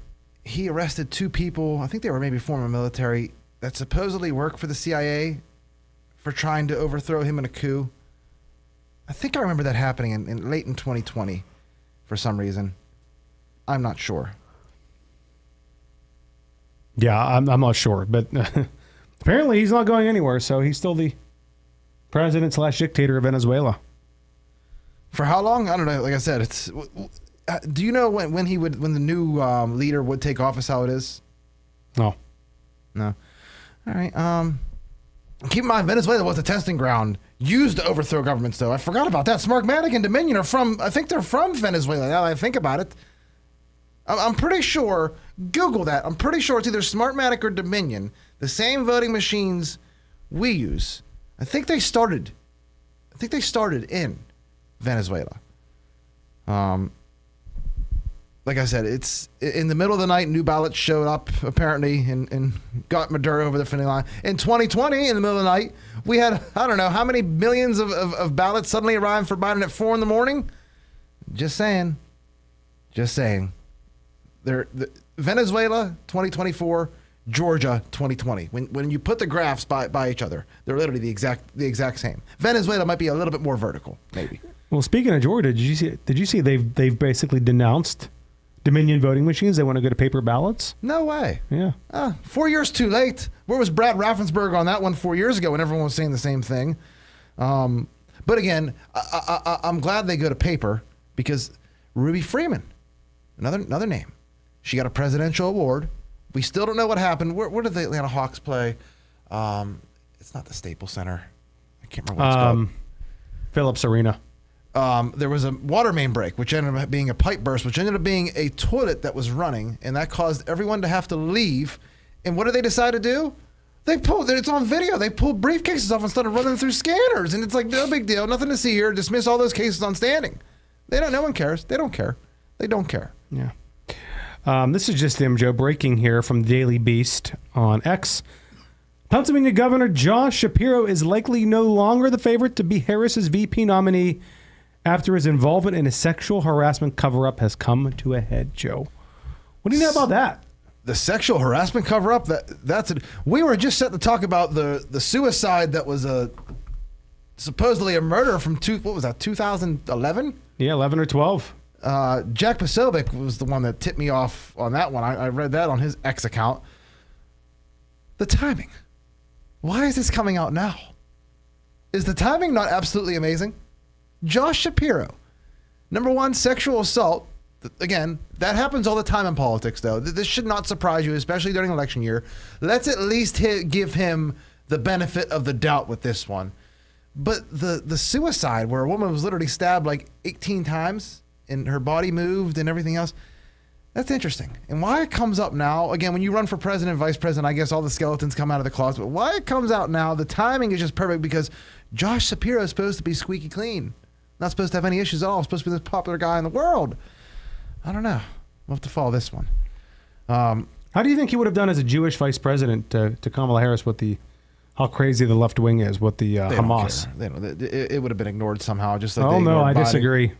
he arrested 2 people, I think they were maybe former military, that supposedly work for the CIA for trying to overthrow him in a coup? I think I remember that happening in late in 2020 for some reason. I'm not sure. Yeah, I'm not sure, but apparently he's not going anywhere, so he's still the president/dictator of Venezuela. For how long? I don't know. Like I said, it's. Do you know when the new leader would take office? How it is? No. All right. Keep in mind, Venezuela was a testing ground used to overthrow governments, though. I forgot about that. Smartmatic and Dominion are from. I think they're from Venezuela. Now that I think about it, I'm pretty sure. Google that. I'm pretty sure it's either Smartmatic or Dominion, the same voting machines we use. I think they started in Venezuela. like I said, it's in the middle of the night. New ballots showed up apparently and got Maduro over the finish line. In 2020, in the middle of the night, we had, I don't know how many millions of ballots suddenly arrived for Biden at 4 a.m. Just saying. Venezuela 2024, Georgia 2020. When you put the graphs by each other, they're literally the exact same. Venezuela might be a little bit more vertical, maybe. Well, speaking of Georgia, did you see they've basically denounced Dominion voting machines? They want to go to paper ballots. No way. Yeah. 4 years too late. Where was Brad Raffensperger on that one 4 years ago when everyone was saying the same thing? But again, I'm glad they go to paper because Ruby Freeman, another name. She got a presidential award. We still don't know what happened. Where did the Atlanta Hawks play? It's not the Staples Center. I can't remember what it's called. Phillips Arena. There was a water main break, which ended up being a pipe burst, which ended up being a toilet that was running, and that caused everyone to have to leave. And what did they decide to do? It's on video. They pulled briefcases off and started running through scanners, and it's like, no big deal, nothing to see here. Dismiss all those cases on standing. No one cares. They don't care. They don't care. Yeah. This is just them, Joe, breaking here from Daily Beast on X. Pennsylvania Governor Josh Shapiro is likely no longer the favorite to be Harris's VP nominee after his involvement in a sexual harassment cover-up has come to a head, Joe. What do you know about that? The sexual harassment cover-up, that's it. We were just set to talk about the suicide that was supposedly a murder from 2011? Yeah, 11 or 12. Jack Posobiec was the one that tipped me off on that one. I read that on his X account. The timing. Why is this coming out now? Is the timing not absolutely amazing? Josh Shapiro, number one, sexual assault. Again, that happens all the time in politics, though. This should not surprise you, especially during election year. Let's at least give him the benefit of the doubt with this one. But the suicide, where a woman was literally stabbed like 18 times and her body moved and everything else, that's interesting. And why it comes up now, again, when you run for president, vice president, I guess all the skeletons come out of the closet. But why it comes out now, the timing is just perfect because Josh Shapiro is supposed to be squeaky clean. Not supposed to have any issues at all. Supposed to be the most popular guy in the world. I don't know. We'll have to follow this one. How do you think he would have done as a Jewish vice president to Kamala Harris with how crazy the left wing is with the Hamas? It would have been ignored somehow. Just like oh, no, I disagree.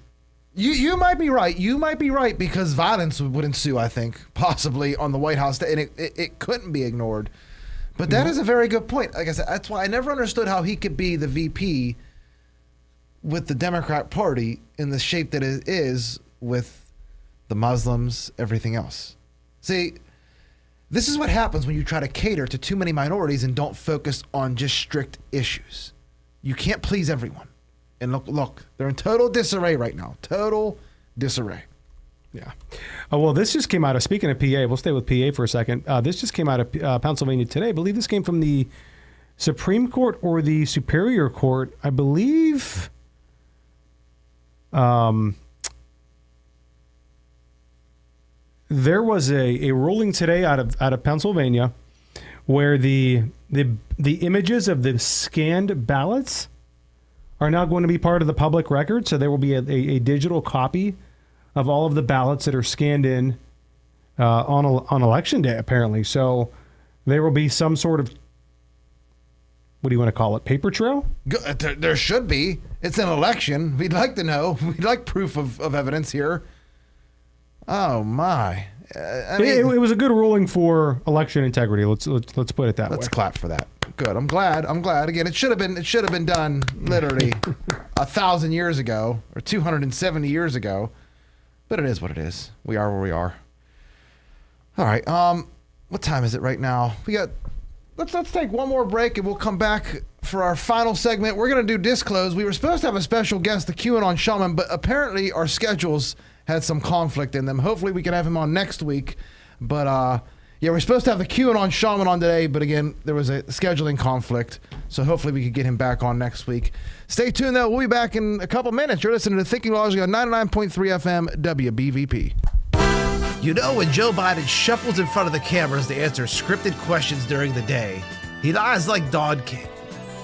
You might be right. You might be right because violence would ensue, I think, possibly on the White House. And it couldn't be ignored. But that is a very good point. Like I said, that's why I never understood how he could be the VP with the Democrat Party in the shape that it is with the Muslims, everything else. See, this is what happens when you try to cater to too many minorities and don't focus on just strict issues. You can't please everyone. And look, they're in total disarray right now. Total disarray. Yeah. Oh, well, this just came out of, speaking of PA, we'll stay with PA for a second. This just came out of Pennsylvania today. I believe this came from the Supreme Court or the Superior Court. I believe there was a ruling today out of Pennsylvania where the images of the scanned ballots are now going to be part of the public record. So there will be a digital copy of all of the ballots that are scanned in on election day, apparently. So there will be some sort of, what do you want to call it, paper trail? There should be. It's an election. We'd like to know. We'd like proof of evidence here. Oh my! It was a good ruling for election integrity. Let's put it that way. Let's clap for that. Good. I'm glad. Again, it should have been done literally 1,000 years ago or 270 years ago. But it is what it is. We are where we are. All right. What time is it right now? Let's take one more break and we'll come back for our final segment. We're going to do Disclose. We were supposed to have a special guest, the QAnon Shaman, but apparently our schedules had some conflict in them. Hopefully we can have him on next week. But yeah, we're supposed to have the QAnon Shaman on today, but again, there was a scheduling conflict. So hopefully we could get him back on next week. Stay tuned though. We'll be back in a couple minutes. You're listening to Thinking Logically on 99.3 FM WBVP. You know, when Joe Biden shuffles in front of the cameras to answer scripted questions during the day, he lies like Don King.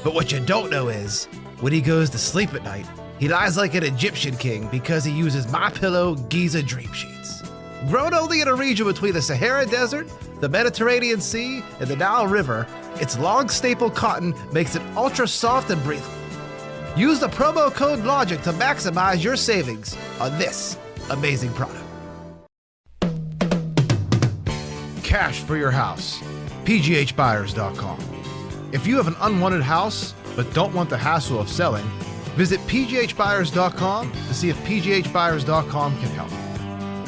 But what you don't know is, when he goes to sleep at night, he lies like an Egyptian king because he uses MyPillow Giza Dream Sheets. Grown only in a region between the Sahara Desert, the Mediterranean Sea, and the Nile River, its long staple cotton makes it ultra soft and breathable. Use the promo code LOGIC to maximize your savings on this amazing product. Cash for your house. PGHbuyers.com. If you have an unwanted house but don't want the hassle of selling, visit PGHbuyers.com to see if PGHbuyers.com can help.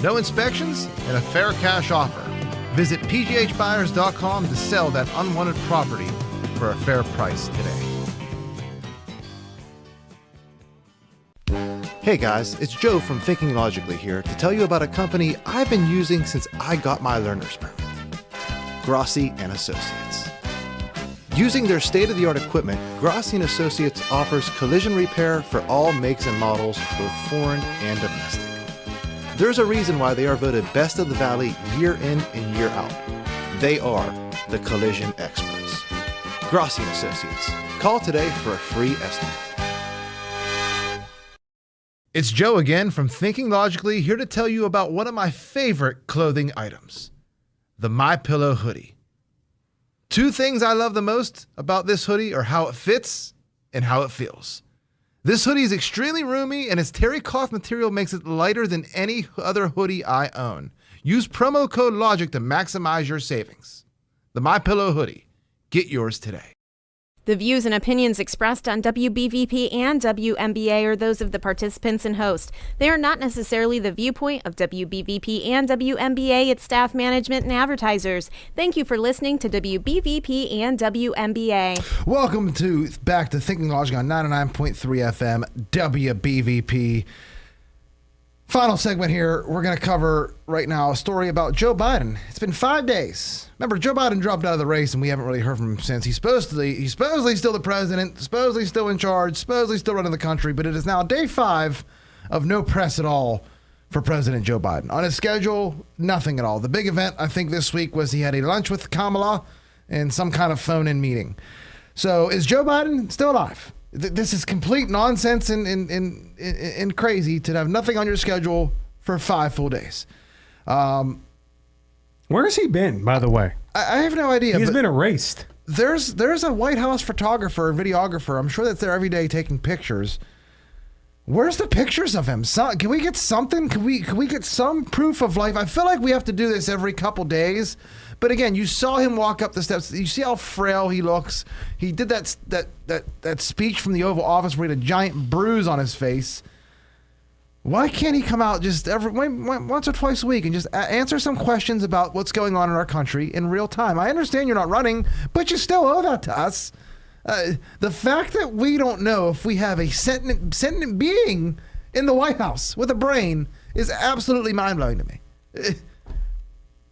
No inspections and a fair cash offer. Visit PGHbuyers.com to sell that unwanted property for a fair price today. Hey guys, it's Joe from Thinking Logically here to tell you about a company I've been using since I got my learner's permit. Grossi and Associates. Using their state-of-the-art equipment, Grossi and Associates offers collision repair for all makes and models, both foreign and domestic. There's a reason why they are voted Best of the Valley year in and year out. They are the collision experts. Grossi and Associates. Call today for a free estimate. It's Joe again from Thinking Logically, here to tell you about one of my favorite clothing items, the MyPillow hoodie. Two things I love the most about this hoodie are how it fits and how it feels. This hoodie is extremely roomy, and its terry cloth material makes it lighter than any other hoodie I own. Use promo code LOGIC to maximize your savings. The MyPillow hoodie. Get yours today. The views and opinions expressed on WBVP and WMBA are those of the participants and host. They are not necessarily the viewpoint of WBVP and WMBA, its staff, management, and advertisers. Thank you for listening to WBVP and WMBA. Welcome back to Thinking Logic on 99.3 FM, WBVP. Final segment here. We're going to cover right now a story about Joe Biden. It's been 5 days. Remember, Joe Biden dropped out of the race, and we haven't really heard from him since. He's supposedly still the president, supposedly still in charge, supposedly still running the country, but it is now day 5 of no press at all for President Joe Biden. On his schedule, nothing at all. The big event, I think, this week was he had a lunch with Kamala and some kind of phone-in meeting. So is Joe Biden still alive? This is complete nonsense and crazy to have nothing on your schedule for 5 full days. Where has he been, by the way? I have no idea. He's been erased. There's a White House photographer and videographer. I'm sure that's there every day taking pictures. Where's the pictures of him? Can we get something? Can we get some proof of life? I feel like we have to do this every couple days. But again, you saw him walk up the steps. You see how frail he looks. He did that speech from the Oval Office where he had a giant bruise on his face. Why can't he come out just once or twice a week and just answer some questions about what's going on in our country in real time? I understand you're not running, but you still owe that to us. The fact that we don't know if we have a sentient being in the White House with a brain is absolutely mind-blowing to me.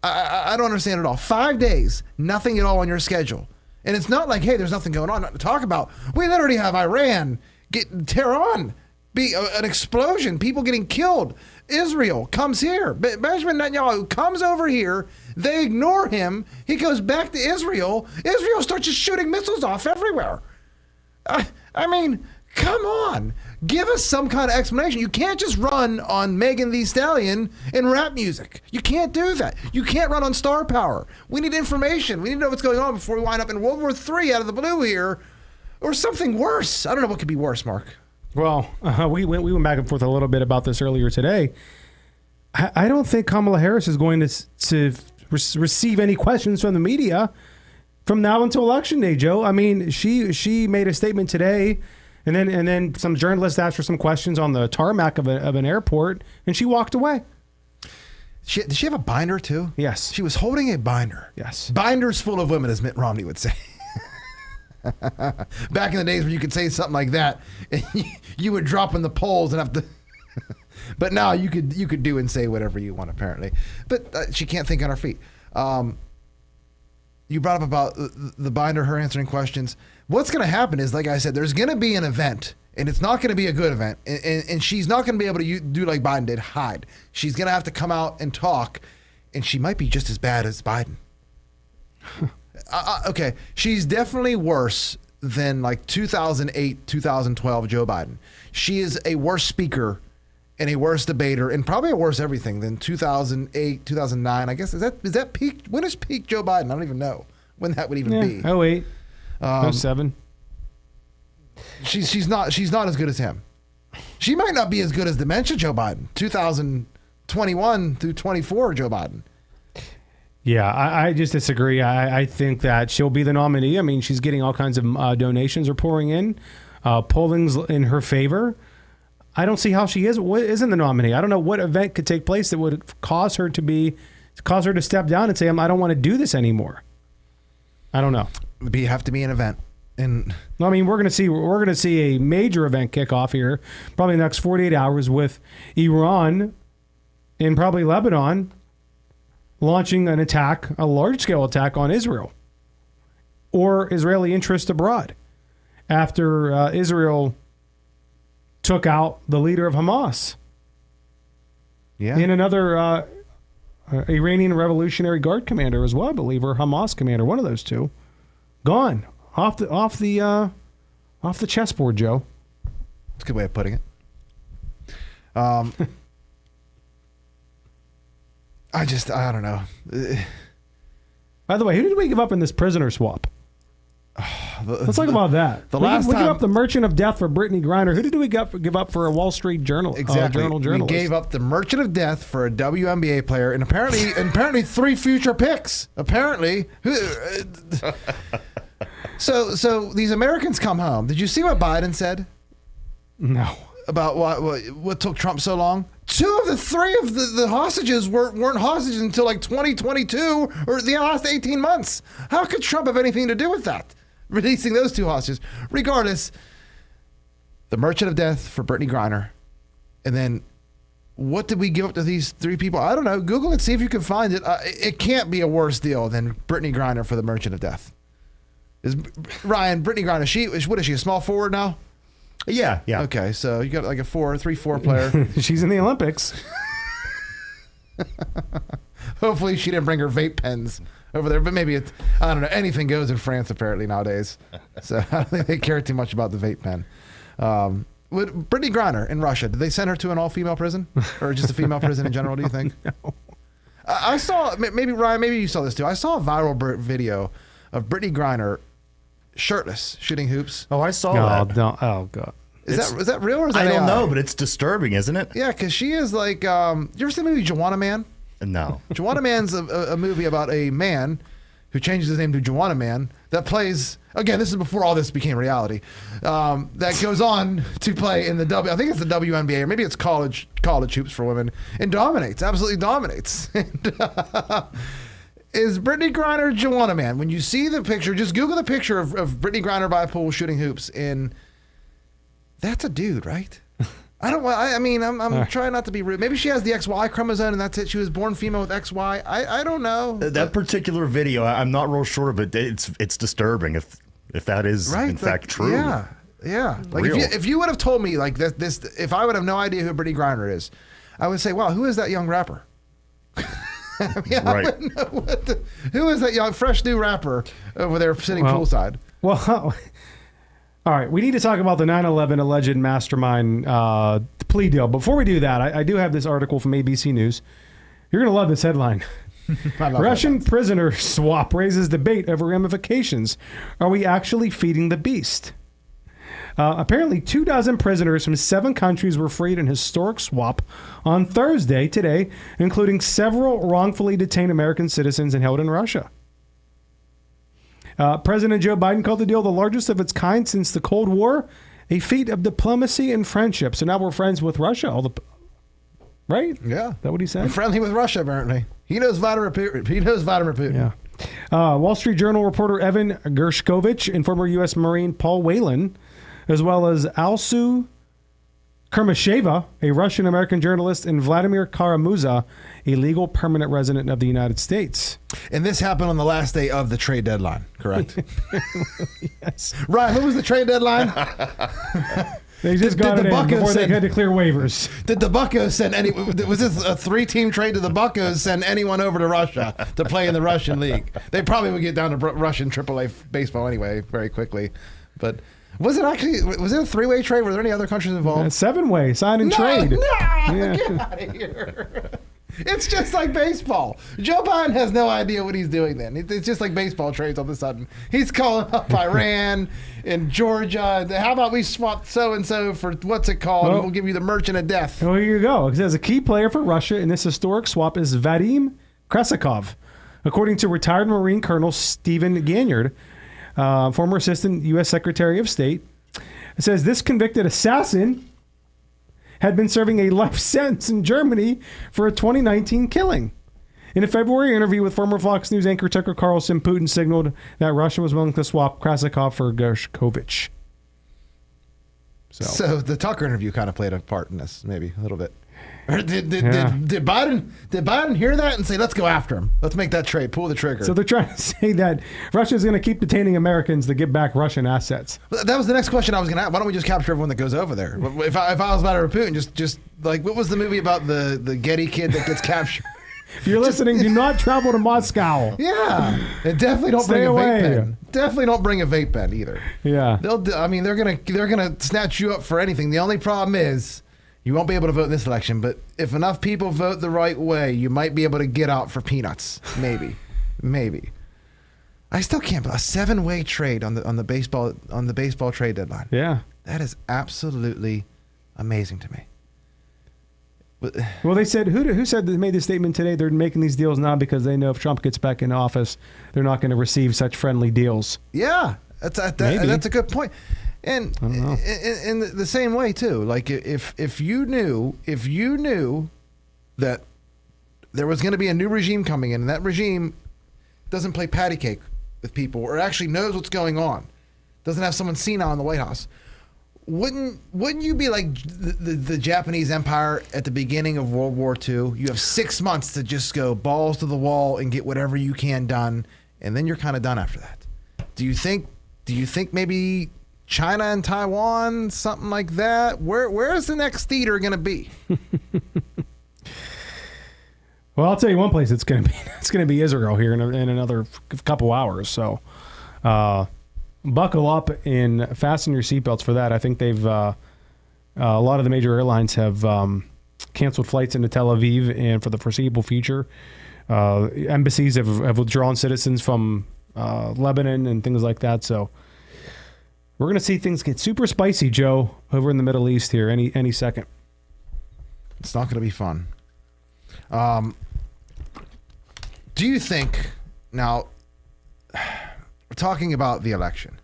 I don't understand it all. 5 days, nothing at all on your schedule. And it's not like, hey, there's nothing going on, nothing to talk about. We literally have Iran, Tehran, be an explosion, people getting killed. Israel comes here. Benjamin Netanyahu comes over here. They ignore him. He goes back to Israel. Israel starts just shooting missiles off everywhere. I mean, come on. Give us some kind of explanation. You can't just run on Megan Thee Stallion and rap music. You can't do that. You can't run on star power. We need information. We need to know what's going on before we wind up in World War III out of the blue here, or something worse. I don't know what could be worse, Mark. Well, we went back and forth a little bit about this earlier today. I don't think Kamala Harris is going to receive any questions from the media from now until Election Day, Joe. I mean, she made a statement today, and then some journalists asked her some questions on the tarmac of an airport, and she walked away. Did she have a binder too? Yes. She was holding a binder. Yes. Binders full of women, as Mitt Romney would say. Back in the days where you could say something like that, and you would drop in the polls and have to. But now you could do and say whatever you want, apparently. But she can't think on her feet. You brought up about the binder, her answering questions. What's going to happen is, like I said, there's going to be an event, and it's not going to be a good event, and she's not going to be able to do like Biden did, hide. She's going to have to come out and talk, and she might be just as bad as Biden. Okay, she's definitely worse than like 2008, 2012 Joe Biden. She is a worse speaker and a worse debater and probably a worse everything than 2008, 2009. I guess is that peak? When is peak Joe Biden? I don't even know when that would even be. 08, 07. She's not as good as him. She might not be as good as dementia Joe Biden. 2021 through 24 Joe Biden. Yeah, I just disagree. I think that she'll be the nominee. I mean, she's getting all kinds of donations are pouring in. Polling's in her favor. I don't see how she isn't the nominee. I don't know what event could take place that would cause her to step down and say, I don't want to do this anymore. I don't know. It'd have to be an event. And I mean, we're going to see a major event kick off here, probably in the next 48 hours with Iran and probably Lebanon launching an attack, a large-scale attack on Israel or Israeli interest abroad after Israel took out the leader of Hamas. Yeah. And another Iranian Revolutionary Guard commander as well, I believe, or Hamas commander, one of those two, gone off the chessboard, Joe. That's a good way of putting it. I don't know. By the way, who did we give up in this prisoner swap? Let's talk about that. The we last gave time- up the Merchant of Death for Brittany Griner. Who did we give up for a Wall Street Journal? Exactly. Journalist? We gave up the Merchant of Death for a WNBA player, and apparently 3 future picks. Apparently, so these Americans come home. Did you see what Biden said No. about what took Trump so long? 2 of the 3 of the hostages weren't hostages until like 2022 or the last 18 months. How could Trump have anything to do with that? Releasing those 2 hostages. Regardless, the Merchant of Death for Brittany Griner. And then what did we give up to these 3 people? I don't know. Google it, see if you can find it. It can't be a worse deal than Brittany Griner for the Merchant of Death. Brittany Griner, what is she, a small forward now? Yeah. Okay, so you got like a 3-4 player. She's in the Olympics. Hopefully she didn't bring her vape pens over there, but maybe I don't know. Anything goes in France apparently nowadays. So I don't think they care too much about the vape pen. With Brittany Griner in Russia, did they send her to an all-female prison? Or just a female prison in general, do you think? No. I saw, maybe Ryan, maybe you saw this too. I saw a viral video of Brittany Griner shirtless shooting hoops. Oh, I saw Oh, that. no. Oh, God. Is that real or is that I don't AI? know, but it's disturbing, isn't it? Yeah, because she is like, you ever seen the movie Joanna Man? No. Joanna Man's a movie about a man who changes his name to Joanna Man that plays, again, this is before all this became reality, that goes on to play in I think it's the WNBA, or maybe it's college hoops for women, and absolutely dominates. Is Brittany Griner Joanna Man? When you see the picture, just Google the picture of Brittany Griner by a pool shooting hoops, and that's a dude, right? I'm trying not to be rude. Maybe she has the XY chromosome and that's it. She was born female with XY. I don't know. That particular video, I'm not real sure, but it's disturbing if that is in fact true. Yeah. Like Real. if you would have told me like this, if I would have no idea who Brittany Griner is, I would say, wow, who is that young rapper? I wouldn't know who is that young, fresh new rapper over there sitting poolside? Well, all right. We need to talk about the 9/11 alleged mastermind plea deal. Before we do that, I do have this article from ABC News. You're going to love this headline. Russian prisoner swap raises debate over ramifications. Are we actually feeding the beast? Apparently, 24 prisoners from 7 countries were freed in historic swap on Thursday, today, including several wrongfully detained American citizens and held in Russia. President Joe Biden called the deal the largest of its kind since the Cold War, a feat of diplomacy and friendship. So now we're friends with Russia. Right? Yeah. Is that what he said? I'm friendly with Russia, apparently. He knows Vladimir Putin. Yeah. Wall Street Journal reporter Evan Gershkovich and former U.S. Marine Paul Whelan, as well as Alsu Kermasheva, a Russian-American journalist, and Vladimir Kara-Murza, a legal permanent resident of the United States. And this happened on the last day of the trade deadline, correct? Yes. Ryan, what was the trade deadline? They just got it in before they had to clear waivers. Did the Buccos send was this a 3-team trade? Did the Buccos send anyone over to Russia to play in the Russian league? They probably would get down to Russian AAA baseball anyway very quickly. But Was it a three-way trade? Were there any other countries involved? 7-way sign and trade. No, Yeah. get out of here. It's just like baseball. Joe Biden has no idea what he's doing then. It's just like baseball trades all of a sudden. He's calling up Iran and Georgia. How about we swap so-and-so for what's it called? Well- And we'll give you the merchant of death. Well, here you go. It says a key player for Russia in this historic swap is Vadim Kresikov, according to retired Marine Colonel Stephen Ganyard, former Assistant U.S. Secretary of State. It says this convicted assassin had been serving a life sentence in Germany for a 2019 killing. In a February interview with former Fox News anchor Tucker Carlson, Putin signaled that Russia was willing to swap Krasikov for Gershkovich. So the Tucker interview kind of played a part in this, maybe a little bit. Or did Biden hear that and say, let's go after him? Let's make that trade. Pull the trigger. So they're trying to say that Russia's going to keep detaining Americans to get back Russian assets. That was the next question I was going to ask. Why don't we just capture everyone that goes over there? If I was Vladimir Putin, just like, what was the movie about the Getty kid that gets captured? If you're listening, do not travel to Moscow. Yeah, and definitely don't Stay bring a away. vape pen. Definitely don't bring a vape pen either. Yeah. They're gonna snatch you up for anything. The only problem is you won't be able to vote in this election. But if enough people vote the right way, you might be able to get out for peanuts. Maybe. I still can't believe a 7-way trade on the baseball trade deadline. Yeah. That is absolutely amazing to me. But Well, they said, who said they made this statement today? They're making these deals now because they know if Trump gets back in office, they're not going to receive such friendly deals. yeah, Maybe. that's a good point. And I don't know. in the same way too, like if you knew that there was going to be a new regime coming in, and that regime doesn't play patty cake with people, or actually knows what's going on, doesn't have someone senile in the White House, wouldn't you be like the Japanese Empire at the beginning of World War II? You have 6 months to just go balls to the wall and get whatever you can done, and then you're kind of done after that. Do you think maybe China and Taiwan, something like that? Where's the next theater going to be? Well, I'll tell you one place it's going to be Israel here in another couple hours. So, buckle up and fasten your seatbelts for that. I think they've a lot of the major airlines have canceled flights into Tel Aviv, and for the foreseeable future, embassies have withdrawn citizens from Lebanon and things like that. So, we're going to see things get super spicy, Joe, over in the Middle East here any second. It's not going to be fun. Do you think, now, we're talking about the election.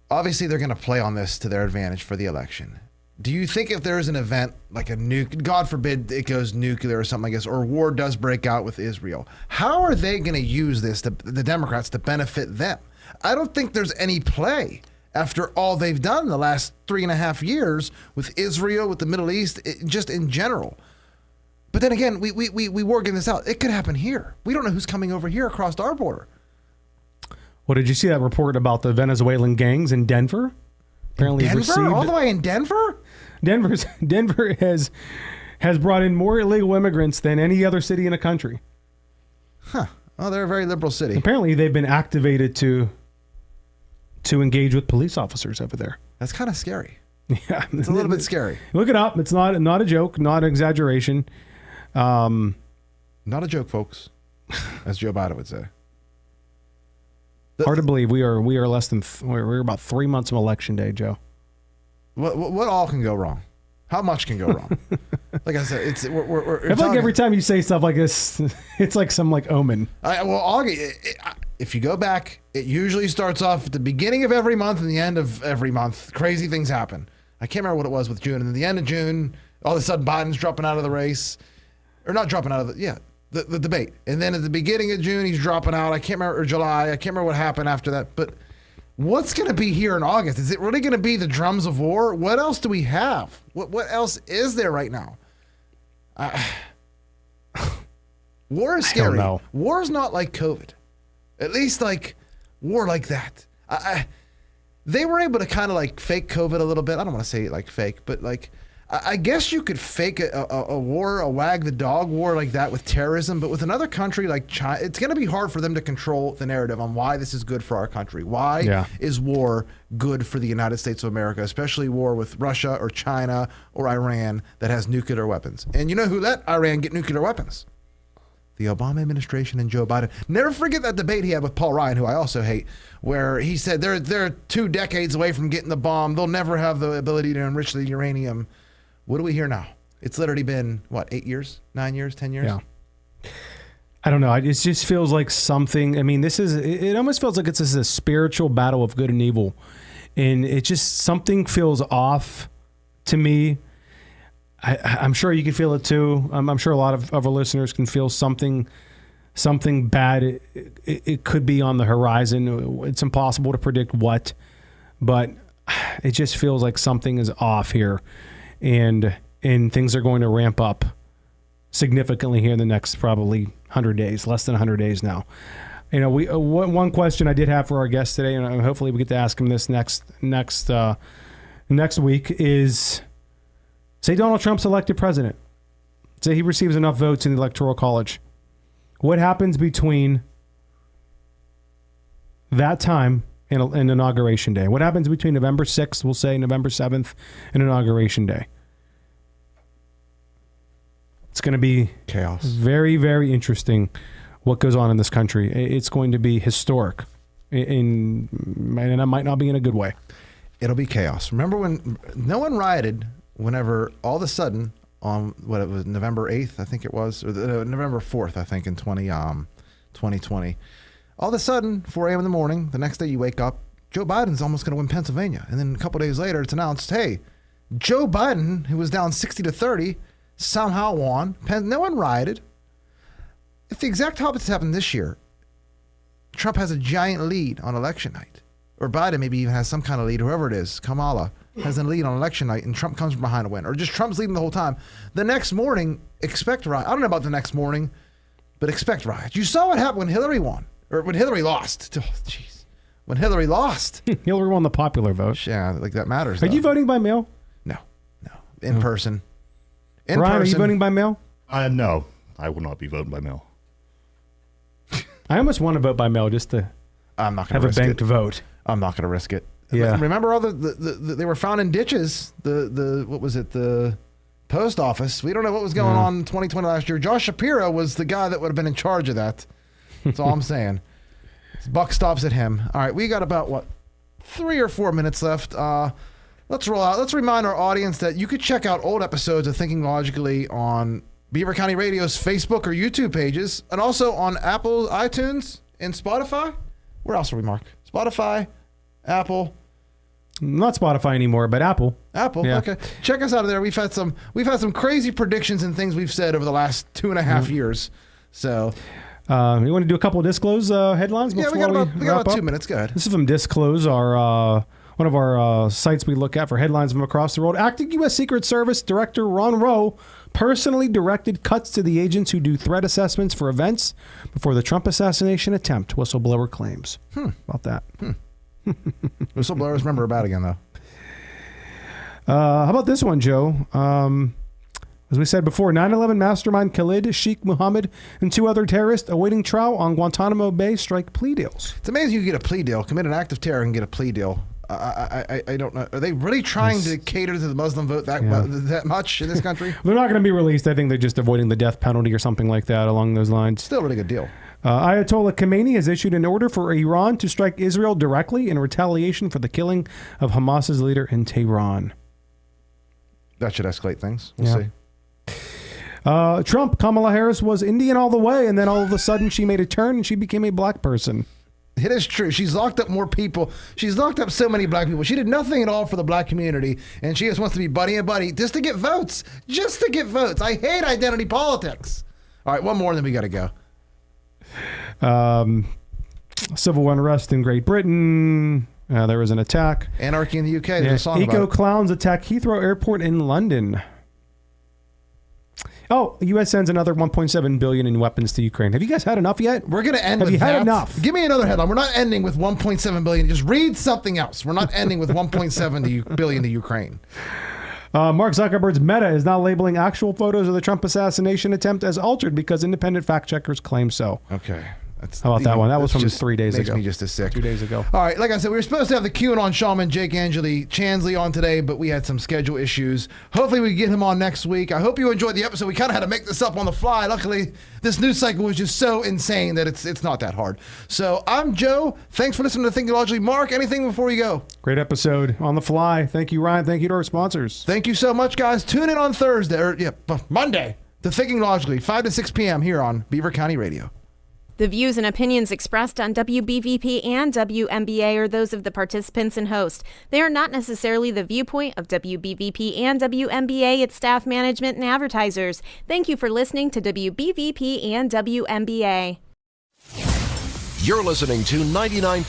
Obviously, they're going to play on this to their advantage for the election. Do you think if there's an event like a nuke, God forbid it goes nuclear or something like this, or war does break out with Israel, how are they going to use this, the Democrats, to benefit them? I don't think there's any play after all they've done the last 3.5 years with Israel, with the Middle East, just in general. But then again, we working this out. It could happen here. We don't know who's coming over here across our border. Well, did you see that report about the Venezuelan gangs in Denver? Apparently, Denver? All the way in Denver? Denver has brought in more illegal immigrants than any other city in the country. Huh. Oh, they're a very liberal city. Apparently, they've been activated to engage with police officers over there. That's kind of scary. Yeah, It's a little bit scary. Look it up. It's not a joke, not an exaggeration. Not a joke, folks, as Joe Biden would say. Hard to believe we are less than we're about 3 months from election day, Joe. What all can go wrong? How much can go wrong? Like I said, I feel like every time you say stuff like this, it's like some omen. If you go back, it usually starts off at the beginning of every month and the end of every month. Crazy things happen. I can't remember what it was with June. And at the end of June, all of a sudden Biden's dropping out of the race. Or not dropping out of the debate. And then at the beginning of June, he's dropping out. I can't remember, or July. I can't remember what happened after that. But what's going to be here in August? Is it really going to be the drums of war? What else do we have? What else is there right now? War is scary. I don't know. War is not like COVID. At least like war like that. They were able to kind of like fake COVID a little bit. I don't want to say like fake, but like I guess you could fake a war, a wag the dog war like that with terrorism, but with another country like China, it's going to be hard for them to control the narrative on why this is good for our country. Why is war good for the United States of America, especially war with Russia or China or Iran that has nuclear weapons? And you know who let Iran get nuclear weapons? The Obama administration and Joe Biden. Never forget that debate he had with Paul Ryan, who I also hate, where he said they're 2 decades away from getting the bomb. They'll never have the ability to enrich the uranium. What do we hear now? It's literally been, 8 years, 9 years, 10 years? Yeah. I don't know. It just feels like something. I mean, it almost feels like it's a spiritual battle of good and evil. And it just, something feels off to me. I'm sure you can feel it too. I'm sure a lot of our listeners can feel something bad. It could be on the horizon. It's impossible to predict what, but it just feels like something is off here. And things are going to ramp up significantly here in the next probably 100 days, less than 100 days now. You know, one question I did have for our guest today, and hopefully we get to ask him this next week, is say Donald Trump's elected president. Say he receives enough votes in the Electoral College. What happens between that time and Inauguration Day? What happens between November 6th, we'll say November 7th, and Inauguration Day? It's going to be chaos. Very, very interesting what goes on in this country. It's going to be historic, and it might not be in a good way. It'll be chaos. Remember when no one rioted whenever all of a sudden on November 8th, I think it was, or November 4th, I think in 2020. All of a sudden, 4 a.m. in the morning, the next day you wake up, Joe Biden's almost going to win Pennsylvania. And then a couple days later, it's announced, hey, Joe Biden, who was down 60-30, somehow won. No one rioted. If the exact opposite happened this year, Trump has a giant lead on election night, or Biden maybe even has some kind of lead, whoever it is, Kamala has a lead on election night, and Trump comes from behind to win, or just Trump's leading the whole time. The next morning, expect riot. I don't know about the next morning, but expect riots. You saw what happened when Hillary won. Or when Hillary lost. Oh, jeez. When Hillary lost. Hillary won the popular vote. Yeah, like that matters. Are you voting by mail? No. In person. Ryan, are you voting by mail? No, I will not be voting by mail. I almost want to vote by mail just to I'm not gonna have a banked vote. I'm not going to risk it. Yeah. Remember all the they were found in ditches. What was it? The post office. We don't know what was going on in 2020 last year. Josh Shapiro was the guy that would have been in charge of that. That's all I'm saying. Buck stops at him. All right, we got about 3 or 4 minutes left. Let's roll out. Let's remind our audience that you could check out old episodes of Thinking Logically on Beaver County Radio's Facebook or YouTube pages, and also on Apple, iTunes, and Spotify. Where else are we, Mark? Spotify, Apple. Not Spotify anymore, but Apple. Apple. Yeah. Okay. Check us out of there. We've had some crazy predictions and things we've said over the last 2.5 years. So. You want to do a couple of Disclose headlines before we got wrap about up? 2 minutes. Go ahead. This is from Disclose, our one of our sites we look at for headlines from across the world. Acting U.S. Secret Service Director Ron Rowe personally directed cuts to the agents who do threat assessments for events before the Trump assassination attempt, whistleblower claims. About that. Whistleblowers remember about again, though. How about this one, Joe? As we said before, 9/11 mastermind Khalid Sheikh Mohammed and 2 other terrorists awaiting trial on Guantanamo Bay strike plea deals. It's amazing you get a plea deal, commit an act of terror, and get a plea deal. I don't know. Are they really trying to cater to the Muslim vote that much in this country? They're not going to be released. I think they're just avoiding the death penalty or something like that along those lines. Still a really good deal. Ayatollah Khamenei has issued an order for Iran to strike Israel directly in retaliation for the killing of Hamas's leader in Tehran. That should escalate things. We'll see. Kamala Harris was Indian all the way, and then all of a sudden she made a turn and she became a black person. It is true. She's locked up more people. She's locked up so many black people. She did nothing at all for the black community, and she just wants to be buddy and buddy just to get votes. Just to get votes. I hate identity politics. All right, one more, and then we got to go. Civil unrest in Great Britain. There was an attack. Anarchy in the UK. There's a song about it. Eco-clowns attack Heathrow Airport in London. Oh, the U.S. sends another $1.7 billion in weapons to Ukraine. Have you guys had enough yet? We're going to end with that. Have you had enough? Give me another headline. We're not ending with $1.7 billion. Just read something else. We're not ending with $1.7 billion to Ukraine. Mark Zuckerberg's Meta is now labeling actual photos of the Trump assassination attempt as altered because independent fact checkers claim so. Okay. How about that one? That was from 3 days makes ago. me just as sick. 2 days ago. All right, like I said, we were supposed to have the QAnon shaman Jake Chansley on today, but we had some schedule issues. Hopefully we get him on next week. I hope you enjoyed the episode. We kind of had to make this up on the fly. Luckily, this news cycle was just so insane that it's not that hard. So I'm Joe. Thanks for listening to Thinking Logically. Mark, anything before you go? Great episode on the fly. Thank you, Ryan. Thank you to our sponsors. Thank you so much, guys. Tune in on Monday to Thinking Logically, 5 to 6 p.m. here on Beaver County Radio. The views and opinions expressed on WBVP and WMBA are those of the participants and host. They are not necessarily the viewpoint of WBVP and WMBA, its staff, management, and advertisers. Thank you for listening to WBVP and WMBA. You're listening to 99.